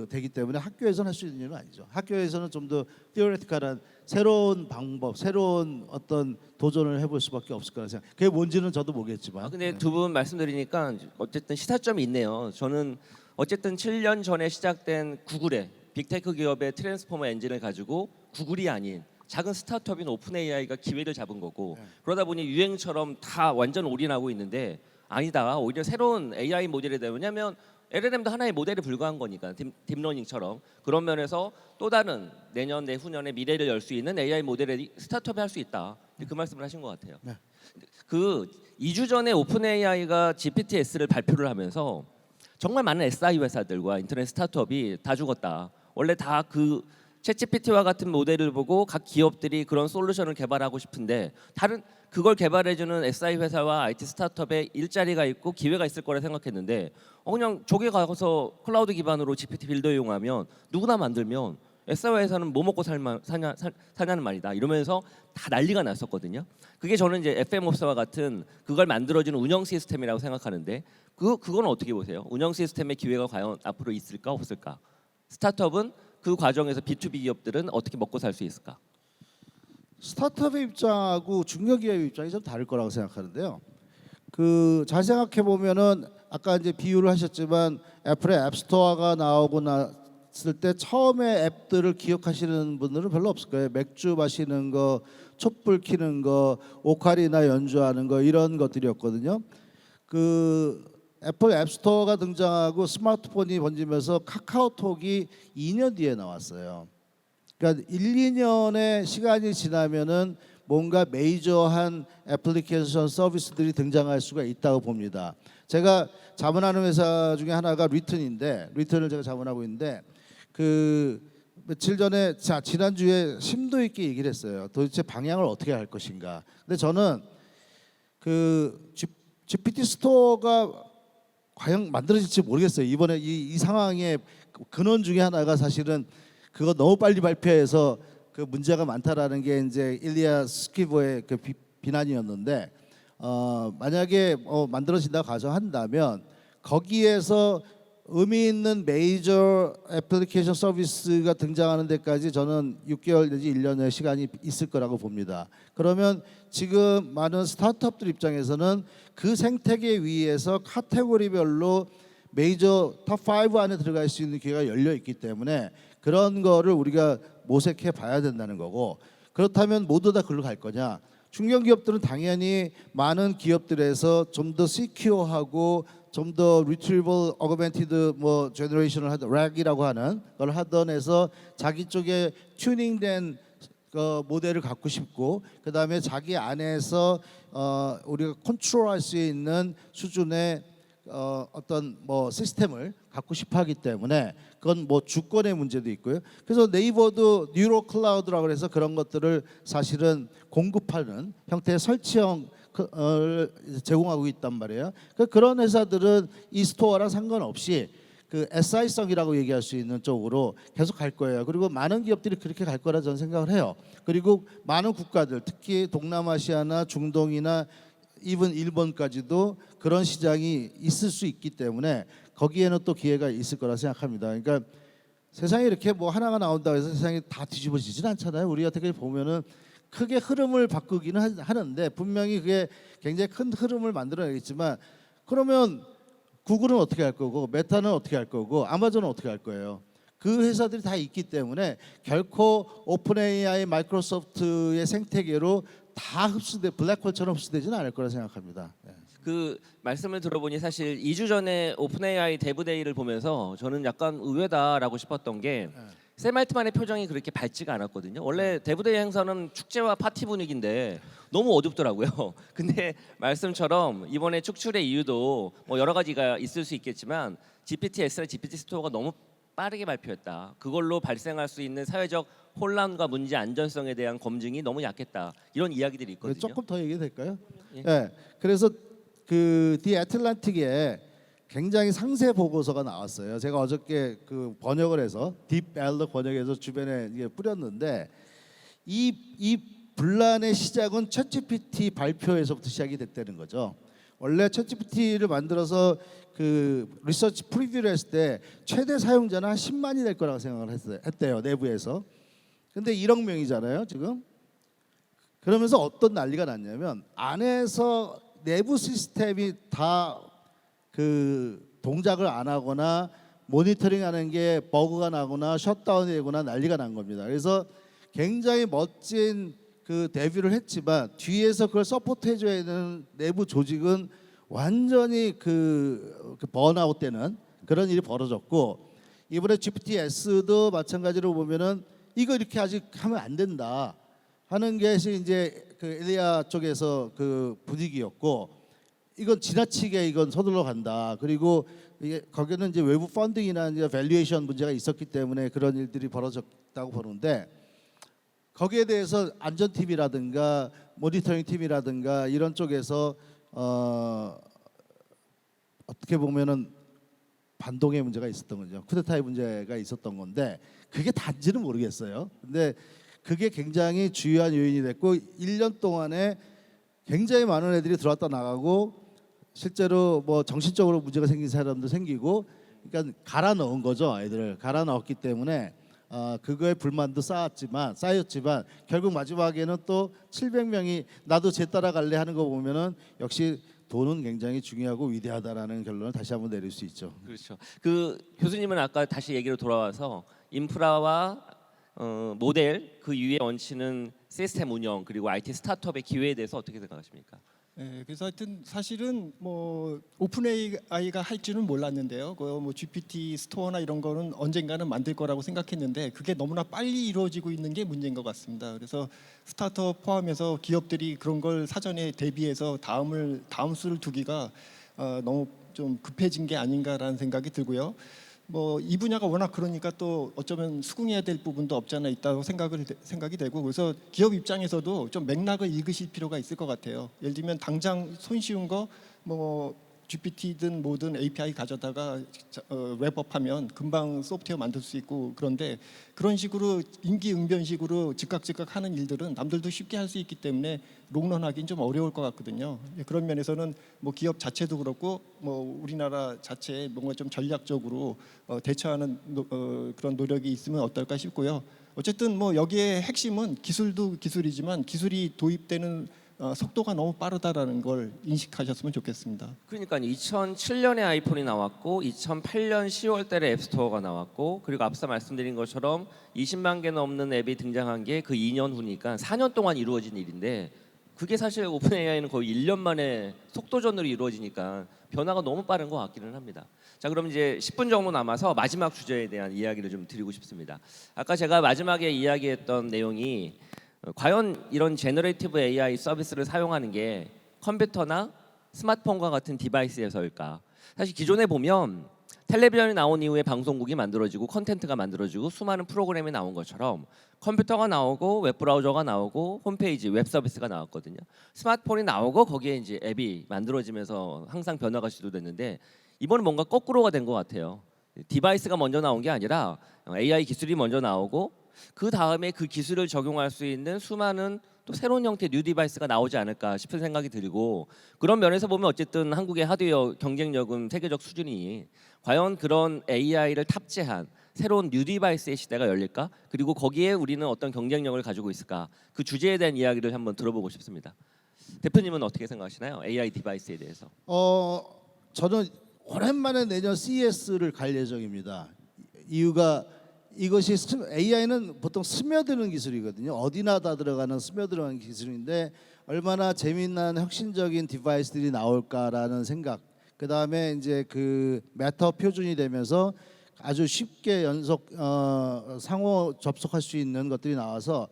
되기 때문에 학교에서는 할 수 있는 일은 아니죠. 학교에서는 좀 더 티오레티컬한 새로운 방법, 새로운 어떤 도전을 해볼 수밖에 없을 거라 생각. 그게 뭔지는 저도 모르겠지만. 근데 두 분 말씀드리니까 어쨌든 시사점이 있네요. 저는 어쨌든 7년 전에 시작된 구글의 빅테크 기업의 트랜스포머 엔진을 가지고 구글이 아닌 작은 스타트업인 오픈 AI가 기회를 잡은 거고 그러다 보니 유행처럼 다 완전 올인하고 있는데 아니다. 오히려 새로운 AI 모델이 되면 왜냐하면 LLM도 하나의 모델에 불과한 거니까 딥러닝처럼 그런 면에서 또 다른 내년 내후년에 미래를 열 수 있는 AI 모델에 스타트업이 할 수 있다. 그 말씀을 하신 것 같아요. 네. 그 2주 전에 오픈 AI가 GPT-S를 발표를 하면서 정말 많은 SI 회사들과 인터넷 스타트업이 다 죽었다. 원래 다 그 챗GPT와 같은 모델을 보고 각 기업들이 그런 솔루션을 개발하고 싶은데 다른 그걸 개발해주는 SI 회사와 IT 스타트업에 일자리가 있고 기회가 있을 거라 생각했는데 그냥 저기 가서 클라우드 기반으로 GPT 빌더 이용하면 누구나 만들면 SI 회사는 뭐 먹고 사냐는 말이다 이러면서 다 난리가 났었거든요. 그게 저는 이제 FM옵스와 같은 그걸 만들어주는 운영 시스템이라고 생각하는데 그건 어떻게 보세요? 운영 시스템의 기회가 과연 앞으로 있을까 없을까? 스타트업은 그 과정에서 B2B 기업들은 어떻게 먹고 살 수 있을까? 스타트업의 입장하고 중견기업의 입장이 좀 다를 거라고 생각하는데요. 잘 생각해 보면은 아까 이제 비유를 하셨지만 애플의 앱스토어가 나오고 났을 때 처음에 앱들을 기억하시는 분들은 별로 없을 거예요. 맥주 마시는 거, 촛불 켜는 거, 오카리나 연주하는 거 이런 것들이었거든요. 애플 앱스토어가 등장하고 스마트폰이 번지면서 카카오톡이 2년 뒤에 나왔어요. 그러니까 1, 2년의 시간이 지나면은 뭔가 메이저한 애플리케이션 서비스들이 등장할 수가 있다고 봅니다. 제가 자문하는 회사 중에 하나가 리튼인데 리튼을 제가 자문하고 있는데 며칠 전에 지난주에 심도 있게 얘기를 했어요. 도대체 방향을 어떻게 할 것인가. 근데 저는 GPT 스토어가 과연 만들어질지 모르겠어요. 이번에 이 상황의 근원 중에 하나가 사실은 그거 너무 빨리 발표해서 그 문제가 많다라는 게 이제 일리아 스키버의 비난이었는데 만약에 만들어진다고 가정한다면 거기에서 의미 있는 메이저 애플리케이션 서비스가 등장하는 데까지 저는 6개월 내지 1년의 시간이 있을 거라고 봅니다. 그러면 지금 많은 스타트업들 입장에서는 그 생태계 위에서 카테고리별로 메이저 탑5 안에 들어갈 수 있는 기회가 열려 있기 때문에 그런 거를 우리가 모색해 봐야 된다는 거고 그렇다면 모두 다 글로 갈 거냐? 중견기업들은 당연히 많은 기업들에서 좀 더 시큐어하고 좀 더 retrieval augmented 뭐 generation을 하던 RAG이라고 하는 걸 하던 해서 자기 쪽에 튜닝된 모델을 갖고 싶고, 그 다음에 자기 안에서 우리가 컨트롤할 수 있는 수준의 어떤 뭐 시스템을 갖고 싶어하기 때문에 그건 뭐 주권의 문제도 있고요. 그래서 네이버도 뉴로 클라우드라고 해서 그런 것들을 사실은 공급하는 형태의 설치형 제공하고 있단 말이에요. 그런 회사들은 이 스토어랑 상관없이 그 SI성이라고 얘기할 수 있는 쪽으로 계속 갈 거예요. 그리고 많은 기업들이 그렇게 갈 거라 저는 생각을 해요. 그리고 많은 국가들, 특히 동남아시아나 중동이나 이번 일본까지도 그런 시장이 있을 수 있기 때문에 거기에는 또 기회가 있을 거라 생각합니다. 그러니까 세상에 이렇게 뭐 하나가 나온다고 해서 세상이 다 뒤집어지진 않잖아요. 우리가 어떻게 보면은 크게 흐름을 바꾸기는 하는데 분명히 그게 굉장히 큰 흐름을 만들어내겠지만, 그러면 구글은 어떻게 할 거고 메타는 어떻게 할 거고 아마존은 어떻게 할 거예요. 그 회사들이 다 있기 때문에 결코 오픈 AI, 마이크로소프트의 생태계로 다 블랙홀처럼 흡수되지는 않을 거라 생각합니다. 네. 그 말씀을 들어보니 사실 2주 전에 오픈 AI 데브데이를 보면서 저는 약간 의외다라고 싶었던 게 샘 알트만의 표정이 그렇게 밝지가 않았거든요. 원래 데브데이 행사는 축제와 파티 분위기인데 너무 어둡더라고요. 근데 말씀처럼 이번에 축출의 이유도 뭐 여러 가지가 있을 수 있겠지만 GPT-S랑 GPT-스토어가 너무 빠르게 발표했다. 그걸로 발생할 수 있는 사회적 혼란과 문제 안전성에 대한 검증이 너무 약했다. 이런 이야기들이 있거든요. 조금 더 얘기해도 될까요? 예. 네. 그래서 그 디 애틀란틱에 굉장히 상세 보고서가 나왔어요. 제가 어저께 그 번역을 해서 딥엘러 번역해서 주변에 이게 뿌렸는데, 이 분란의 시작은 챗GPT 발표에서부터 시작이 됐다는 거죠. 원래 챗GPT를 만들어서 그 리서치 프리뷰를 했을 때 최대 사용자는 한 10만이 될 거라고 생각을 했대요, 내부에서. 근데 1억 명이잖아요 지금. 그러면서 어떤 난리가 났냐면 안에서 내부 시스템이 다 그 동작을 안 하거나 모니터링하는 게 버그가 나거나 셧다운이 되거나 난리가 난 겁니다. 그래서 굉장히 멋진 그 데뷔를 했지만 뒤에서 그걸 서포트해줘야 되는 내부 조직은 완전히 그 번아웃되는 그런 일이 벌어졌고, 이번에 GPT-S도 마찬가지로 보면은 이거 이렇게 아직 하면 안 된다 하는 것이 이제 그 엘리아 쪽에서 그 분위기였고, 이건 지나치게 이건 서둘러 간다. 그리고 이게 거기는 이제 외부 펀딩이나 이제 밸류에이션 문제가 있었기 때문에 그런 일들이 벌어졌다고 보는데, 거기에 대해서 안전팀이라든가 모니터링 팀이라든가 이런 쪽에서 어떻게 보면은 반동의 문제가 있었던 거죠. 쿠데타의 문제가 있었던 건데 그게 단지는 모르겠어요. 근데 그게 굉장히 주요한 요인이 됐고 1년 동안에 굉장히 많은 애들이 들어왔다 나가고 실제로 뭐 정신적으로 문제가 생긴 사람도 생기고, 그러니까 갈아 넣은 거죠. 아이들을 갈아 넣었기 때문에 그거에 불만도 쌓였지만 결국 마지막에는 또 700명이 나도 쟤 따라갈래 하는 거 보면은 역시 돈은 굉장히 중요하고 위대하다라는 결론을 다시 한번 내릴 수 있죠. 그렇죠. 그 교수님은 아까 다시 얘기로 돌아와서 인프라와 모델 그 위에 얹히는 시스템 운영 그리고 IT 스타트업의 기회에 대해서 어떻게 생각하십니까? 네, 그래서 하여튼 사실은 뭐 오픈 AI가 할 줄은 몰랐는데요. 뭐 GPT 스토어나 이런 거는 언젠가는 만들 거라고 생각했는데 그게 너무나 빨리 이루어지고 있는 게 문제인 것 같습니다. 그래서 스타트업 포함해서 기업들이 그런 걸 사전에 대비해서 다음 수를 두기가 너무 좀 급해진 게 아닌가라는 생각이 들고요. 뭐 이 분야가 워낙 그러니까 또 어쩌면 수긍해야 될 부분도 없지 않아 있다고 생각이 되고, 그래서 기업 입장에서도 좀 맥락을 읽으실 필요가 있을 것 같아요. 예를 들면 당장 손쉬운 거 뭐 GPT든 뭐든 API 가져다가 웹업하면 금방 소프트웨어 만들 수 있고, 그런데 그런 식으로 임기응변식으로 즉각 하는 일들은 남들도 쉽게 할 수 있기 때문에 롱런하기는 좀 어려울 것 같거든요. 그런 면에서는 뭐 기업 자체도 그렇고 뭐 우리나라 자체 뭔가 좀 전략적으로 대처하는 그런 노력이 있으면 어떨까 싶고요. 어쨌든 뭐 여기에 핵심은 기술도 기술이지만 기술이 도입되는 속도가 너무 빠르다라는 걸 인식하셨으면 좋겠습니다. 그러니까 2007년에 아이폰이 나왔고 2008년 10월 달에 앱스토어가 나왔고, 그리고 앞서 말씀드린 것처럼 20만 개 넘는 앱이 등장한 게 그 2년 후니까 4년 동안 이루어진 일인데 그게 사실 오픈 AI는 거의 1년 만에 속도전으로 이루어지니까 변화가 너무 빠른 것 같기는 합니다. 자, 그럼 이제 10분 정도 남아서 마지막 주제에 대한 이야기를 좀 드리고 싶습니다. 아까 제가 마지막에 이야기했던 내용이 과연 이런 제너레이티브 AI 서비스를 사용하는 게 컴퓨터나 스마트폰과 같은 디바이스에서일까? 사실 기존에 보면 텔레비전이 나온 이후에 방송국이 만들어지고 컨텐츠가 만들어지고 수많은 프로그램이 나온 것처럼 컴퓨터가 나오고 웹브라우저가 나오고 홈페이지 웹 서비스가 나왔거든요. 스마트폰이 나오고 거기에 이제 앱이 만들어지면서 항상 변화가 시도됐는데 이번은 뭔가 거꾸로가 된 것 같아요. 디바이스가 먼저 나온 게 아니라 AI 기술이 먼저 나오고 그 다음에 그 기술을 적용할 수 있는 수많은 또 새로운 형태의 뉴 디바이스가 나오지 않을까 싶은 생각이 들고, 그런 면에서 보면 어쨌든 한국의 하드웨어 경쟁력은 세계적 수준이 과연 그런 AI를 탑재한 새로운 뉴 디바이스의 시대가 열릴까? 그리고 거기에 우리는 어떤 경쟁력을 가지고 있을까? 그 주제에 대한 이야기를 한번 들어보고 싶습니다. 대표님은 어떻게 생각하시나요? AI 디바이스에 대해서. 저는 오랜만에 내년 CES를 갈 예정입니다. 이유가 이것이 AI는 보통 스며드는 기술이거든요. 어디나 다 들어가는 스며들어가는 기술인데 얼마나 재미난 혁신적인 디바이스들이 나올까라는 생각. 그 다음에 이제 그 메타 표준이 되면서 아주 쉽게 상호 접속할 수 있는 것들이 나와서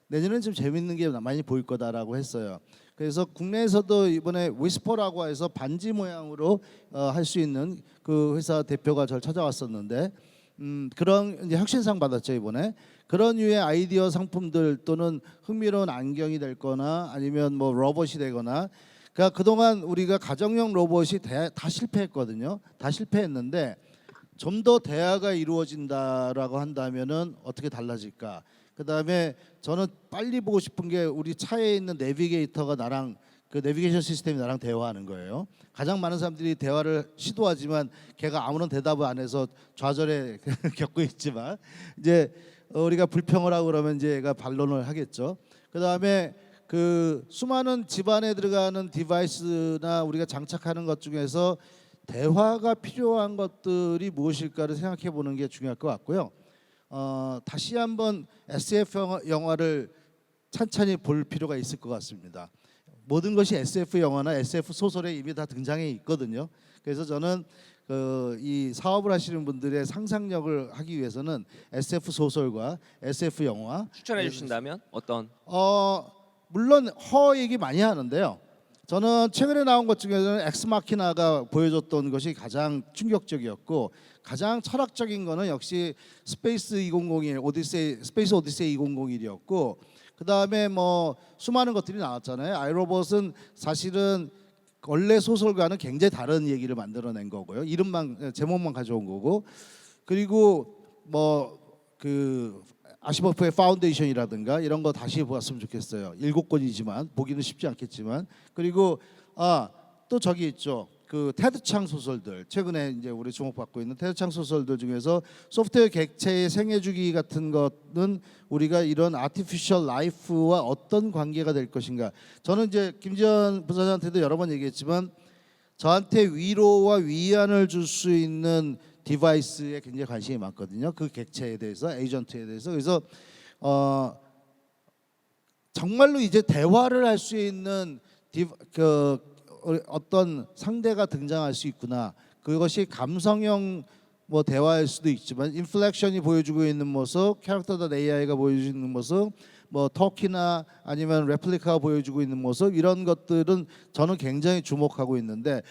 내년엔 좀 재밌는 게 많이 보일 거다라고 했어요. 그래서 국내에서도 이번에 위스퍼라고 해서 반지 모양으로 할 수 있는 그 회사 대표가 저를 찾아왔었는데 그런 이제 혁신상 받았죠 이번에. 그런 류의 아이디어 상품들 또는 흥미로운 안경이 될거나 아니면 뭐 로봇이 되거나, 그러니까 그동안 우리가 가정용 로봇이 다 실패했거든요. 다 실패했는데 좀 더 대화가 이루어진다라고 한다면은 어떻게 달라질까? 그다음에 저는 빨리 보고 싶은 게 우리 차에 있는 내비게이터가 나랑 그 내비게이션 시스템이 나랑 대화하는 거예요. 가장 많은 사람들이 대화를 시도하지만 걔가 아무런 대답을 안 해서 좌절에 겪고 있지만 이제 우리가 불평을 하고 그러면 이제 얘가 반론을 하겠죠. 그다음에 그 수많은 집안에 들어가는 디바이스나 우리가 장착하는 것 중에서 대화가 필요한 것들이 무엇일까를 생각해 보는 게 중요할 것 같고요. 다시 한번 SF 영화를 찬찬히 볼 필요가 있을 것 같습니다. 모든 것이 SF 영화나 SF 소설에 이미 다 등장해 있거든요. 그래서 저는 이 사업을 하시는 분들의 상상력을 하기 위해서는 SF 소설과 SF 영화 추천해 주신다면 어떤? 물론 허 얘기 많이 하는데요. 저는 최근에 나온 것 중에서는 엑스마키나가 보여줬던 것이 가장 충격적이었고, 가장 철학적인 거는 역시 스페이스 2001 스페이스 오디세이 2001이었고, 그 다음에 뭐 수많은 것들이 나왔잖아요. 아이로봇은 사실은 원래 소설과는 굉장히 다른 얘기를 만들어낸 거고요. 이름만 제목만 가져온 거고, 그리고 뭐 그 아시모프의 파운데이션이라든가 이런 거 다시 보았으면 좋겠어요. 7권이지만 보기는 쉽지 않겠지만. 그리고 또 저기 있죠. 그 테드 창 소설들, 최근에 이제 우리 주목받고 있는 테드 창 소설들 중에서 소프트웨어 객체의 생애주기 같은 것은 우리가 이런 아티피셜 라이프와 어떤 관계가 될 것인가. 저는 이제 김지현 부사장한테도 여러 번 얘기했지만 저한테 위로와 위안을 줄 수 있는 디바이스에 굉장히 관심이 많거든요. 그 객체에 대해서, 에이전트에 대해서. 그래서 정말로 이제 대화를 할 수 있는 어떤 상대가 등장할 수 있구나. 그것이 감성형 뭐 대화일 수도 있지만 인플렉션이 보여주고 있는 모습, 캐릭터 AI가 보여주는 모습, 뭐 터키나 아니면 레플리카가 보여주고 있는 모습, 이런 것들은 저는 굉장히 주목하고 있는데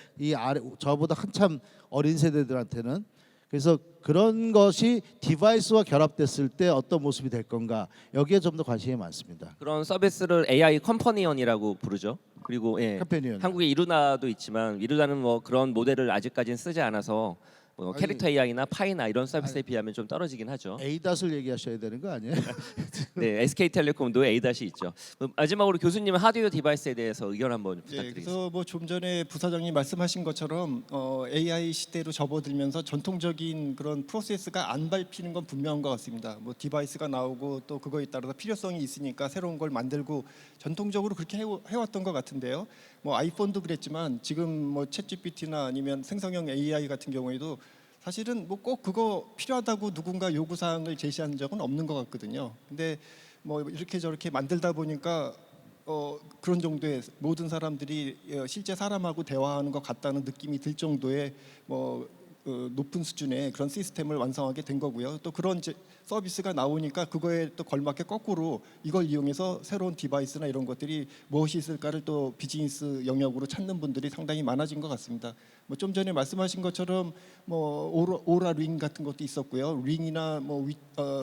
저보다 한참 어린 세대들한테는. 그래서 그런 것이 디바이스와 결합됐을 때 어떤 모습이 될 건가, 여기에 좀 더 관심이 많습니다. 그런 서비스를 AI 컴퍼니언이라고 부르죠. 그리고 컴퍼니언. 한국에 이루나도 있지만 이루나는 뭐 그런 모델을 아직까지는 쓰지 않아서 뭐 캐릭터 AI나 파이나 이런 서비스에 비하면 좀 떨어지긴 하죠. 에이닷을 얘기하셔야 되는 거 아니에요? 네, SK텔레콤도 에이닷이 있죠. 마지막으로 교수님은 하드웨어 디바이스에 대해서 의견 한번 네, 부탁드리겠습니다. 그래서 뭐 좀 전에 부사장님 말씀하신 것처럼 AI 시대로 접어들면서 전통적인 그런 프로세스가 안 밟히는 건 분명한 것 같습니다. 뭐 디바이스가 나오고 또 그거에 따라서 필요성이 있으니까 새로운 걸 만들고 전통적으로 그렇게 해왔던 것 같은데요. 뭐 아이폰도 그랬지만 지금 뭐 챗GPT나 아니면 생성형 AI 같은 경우에도 사실은 뭐 꼭 그거 필요하다고 누군가 요구 사항을 제시한 적은 없는 것 같거든요. 근데 뭐 이렇게 저렇게 만들다 보니까 그런 정도의 모든 사람들이 실제 사람하고 대화하는 것 같다는 느낌이 들 정도의 높은 수준의 그런 시스템을 완성하게 된 거고요. 또 그런 서비스가 나오니까 그거에 또 걸맞게 거꾸로 이걸 이용해서 새로운 디바이스나 이런 것들이 무엇이 있을까를 또 비즈니스 영역으로 찾는 분들이 상당히 많아진 것 같습니다. 좀 전에 말씀하신 것처럼 오라 링 같은 것도 있었고요. 링이나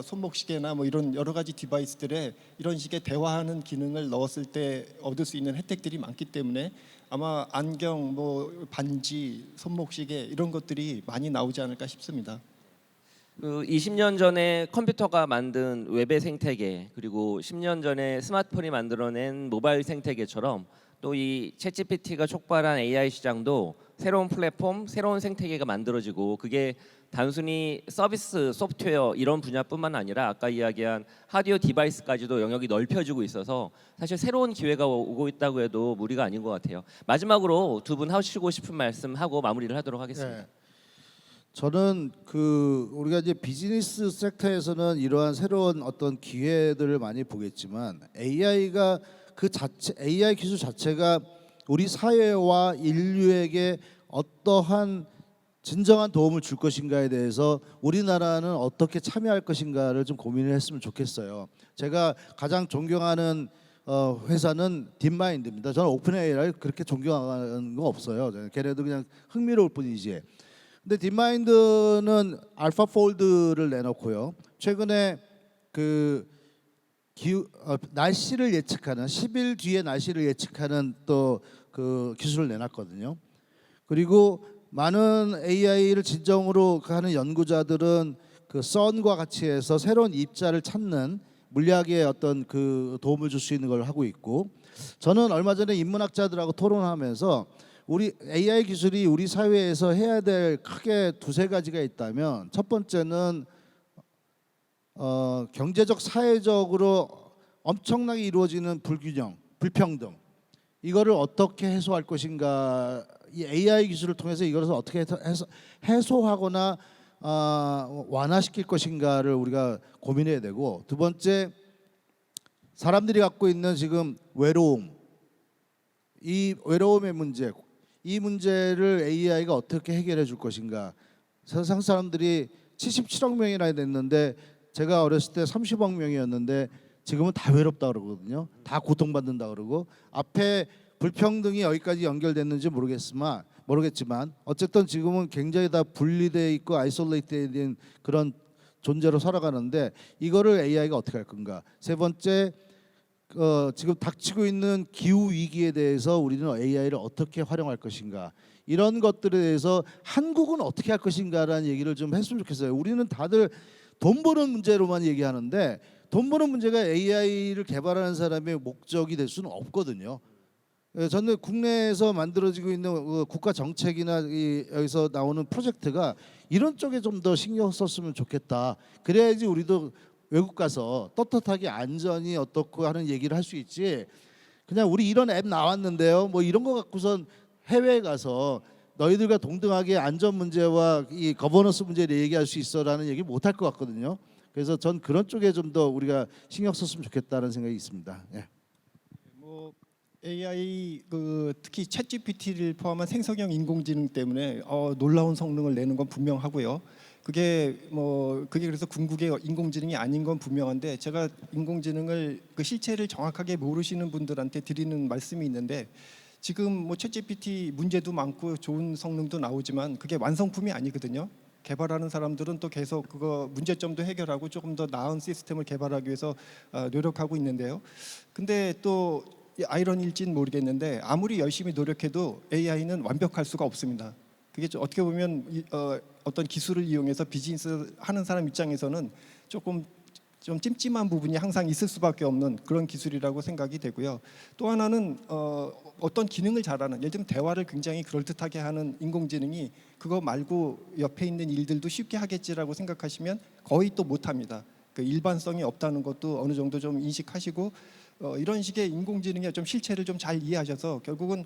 손목 시계나 이런 여러 가지 디바이스들에 이런 식의 대화하는 기능을 넣었을 때 얻을 수 있는 혜택들이 많기 때문에 아마 안경, 반지, 손목시계 이런 것들이 많이 나오지 않을까 싶습니다. 그 20년 전에 컴퓨터가 만든 웹의 생태계, 그리고 10년 전에 스마트폰이 만들어낸 모바일 생태계처럼 또 이 챗GPT가 촉발한 AI 시장도 새로운 플랫폼, 새로운 생태계가 만들어지고, 그게 단순히 서비스, 소프트웨어 이런 분야뿐만 아니라 아까 이야기한 하드웨어 디바이스까지도 영역이 넓혀지고 있어서 사실 새로운 기회가 오고 있다고 해도 무리가 아닌 것 같아요. 마지막으로 두 분 하시고 싶은 말씀 하고 마무리를 하도록 하겠습니다. 네. 저는 우리가 이제 비즈니스 섹터에서는 이러한 새로운 어떤 기회들을 많이 보겠지만 AI가 AI 기술 자체가 우리 사회와 인류에게 어떠한 진정한 도움을 줄 것인가에 대해서 우리나라는 어떻게 참여할 것인가를 좀 고민을 했으면 좋겠어요. 제가 가장 존경하는 회사는 딥마인드입니다. 저는 오픈AI를 그렇게 존경하는 거 없어요. 걔네도 그냥 흥미로울 뿐이지. 근데 딥마인드는 알파폴드를 내놓고요. 최근에 날씨를 예측하는 10일 뒤에 날씨를 예측하는 또 그 기술을 내놨거든요. 그리고 많은 AI를 진정으로 하는 연구자들은 그 선과 같이 해서 새로운 입자를 찾는 물리학의 어떤 그 도움을 줄 수 있는 걸 하고 있고, 저는 얼마 전에 인문학자들하고 토론하면서 우리 AI 기술이 우리 사회에서 해야 될 크게 두세 가지가 있다면, 첫 번째는 경제적 사회적으로 엄청나게 이루어지는 불균형, 불평등, 이거를 어떻게 해소할 것인가, 이 AI 기술을 통해서 이것을 어떻게 해소하거나 완화시킬 것인가를 우리가 고민해야 되고, 두 번째, 사람들이 갖고 있는 지금 외로움, 이 외로움의 문제, 이 문제를 AI가 어떻게 해결해 줄 것인가. 세상 사람들이 77억 명이나 됐는데, 제가 어렸을 때 30억 명이었는데 지금은 다 외롭다 그러거든요. 다 고통받는다 그러고, 앞에 불평등이 여기까지 연결됐는지 모르겠지만 어쨌든 지금은 굉장히 다 분리돼 있고 아이솔레이트된 그런 존재로 살아가는데, 이거를 AI가 어떻게 할 건가. 세 번째, 지금 닥치고 있는 기후 위기에 대해서 우리는 AI를 어떻게 활용할 것인가. 이런 것들에 대해서 한국은 어떻게 할 것인가라는 얘기를 좀 했으면 좋겠어요. 우리는 다들 돈 버는 문제로만 얘기하는데, 돈 버는 문제가 AI를 개발하는 사람의 목적이 될 수는 없거든요. 저는 국내에서 만들어지고 있는 국가 정책이나 여기서 나오는 프로젝트가 이런 쪽에 좀 더 신경 썼으면 좋겠다. 그래야지 우리도 외국 가서 떳떳하게 안전이 어떻고 하는 얘기를 할 수 있지, 그냥 우리 이런 앱 나왔는데요 이런 거 갖고선 해외에 가서 너희들과 동등하게 안전 문제와 이 거버넌스 문제를 얘기할 수 있어라는 얘기 못 할 것 같거든요. 그래서 전 그런 쪽에 좀 더 우리가 신경 썼으면 좋겠다는 생각이 있습니다. 예. AI 특히 챗GPT를 포함한 생성형 인공지능 때문에 놀라운 성능을 내는 건 분명하고요. 그게 그래서 궁극의 인공지능이 아닌 건 분명한데, 제가 인공지능을 그 실체를 정확하게 모르시는 분들한테 드리는 말씀이 있는데, 지금 챗GPT 문제도 많고 좋은 성능도 나오지만 그게 완성품이 아니거든요. 개발하는 사람들은 또 계속 그거 문제점도 해결하고 조금 더 나은 시스템을 개발하기 위해서 노력하고 있는데요. 근데 또 아이러니일지는 모르겠는데, 아무리 열심히 노력해도 AI는 완벽할 수가 없습니다. 그게 좀 어떻게 보면 어떤 기술을 이용해서 비즈니스 하는 사람 입장에서는 조금 좀 찜찜한 부분이 항상 있을 수밖에 없는 그런 기술이라고 생각이 되고요. 또 하나는 어떤 기능을 잘하는, 예를 들면 대화를 굉장히 그럴듯하게 하는 인공지능이 그거 말고 옆에 있는 일들도 쉽게 하겠지라고 생각하시면 거의 또 못합니다. 그 일반성이 없다는 것도 어느 정도 좀 인식하시고, 이런 식의 인공지능의 좀 실체를 좀 잘 이해하셔서 결국은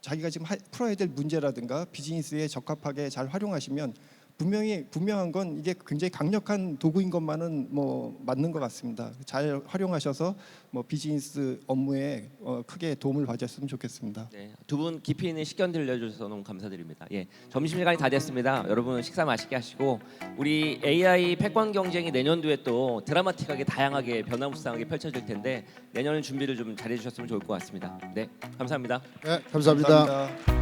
자기가 지금 풀어야 될 문제라든가 비즈니스에 적합하게 잘 활용하시면 분명한 건 이게 굉장히 강력한 도구인 것만은 뭐 맞는 것 같습니다. 잘 활용하셔서 뭐 비즈니스 업무에 크게 도움을 받았으면 좋겠습니다. 네, 두 분 깊이 있는 식견 들려주셔서 너무 감사드립니다. 예, 점심 시간이 다 됐습니다. 여러분 식사 맛있게 하시고 우리 AI 패권 경쟁이 내년도에 또 드라마틱하게 다양하게 변화무쌍하게 펼쳐질 텐데 내년은 준비를 좀 잘해주셨으면 좋을 것 같습니다. 네, 감사합니다. 네, 감사합니다. 감사합니다.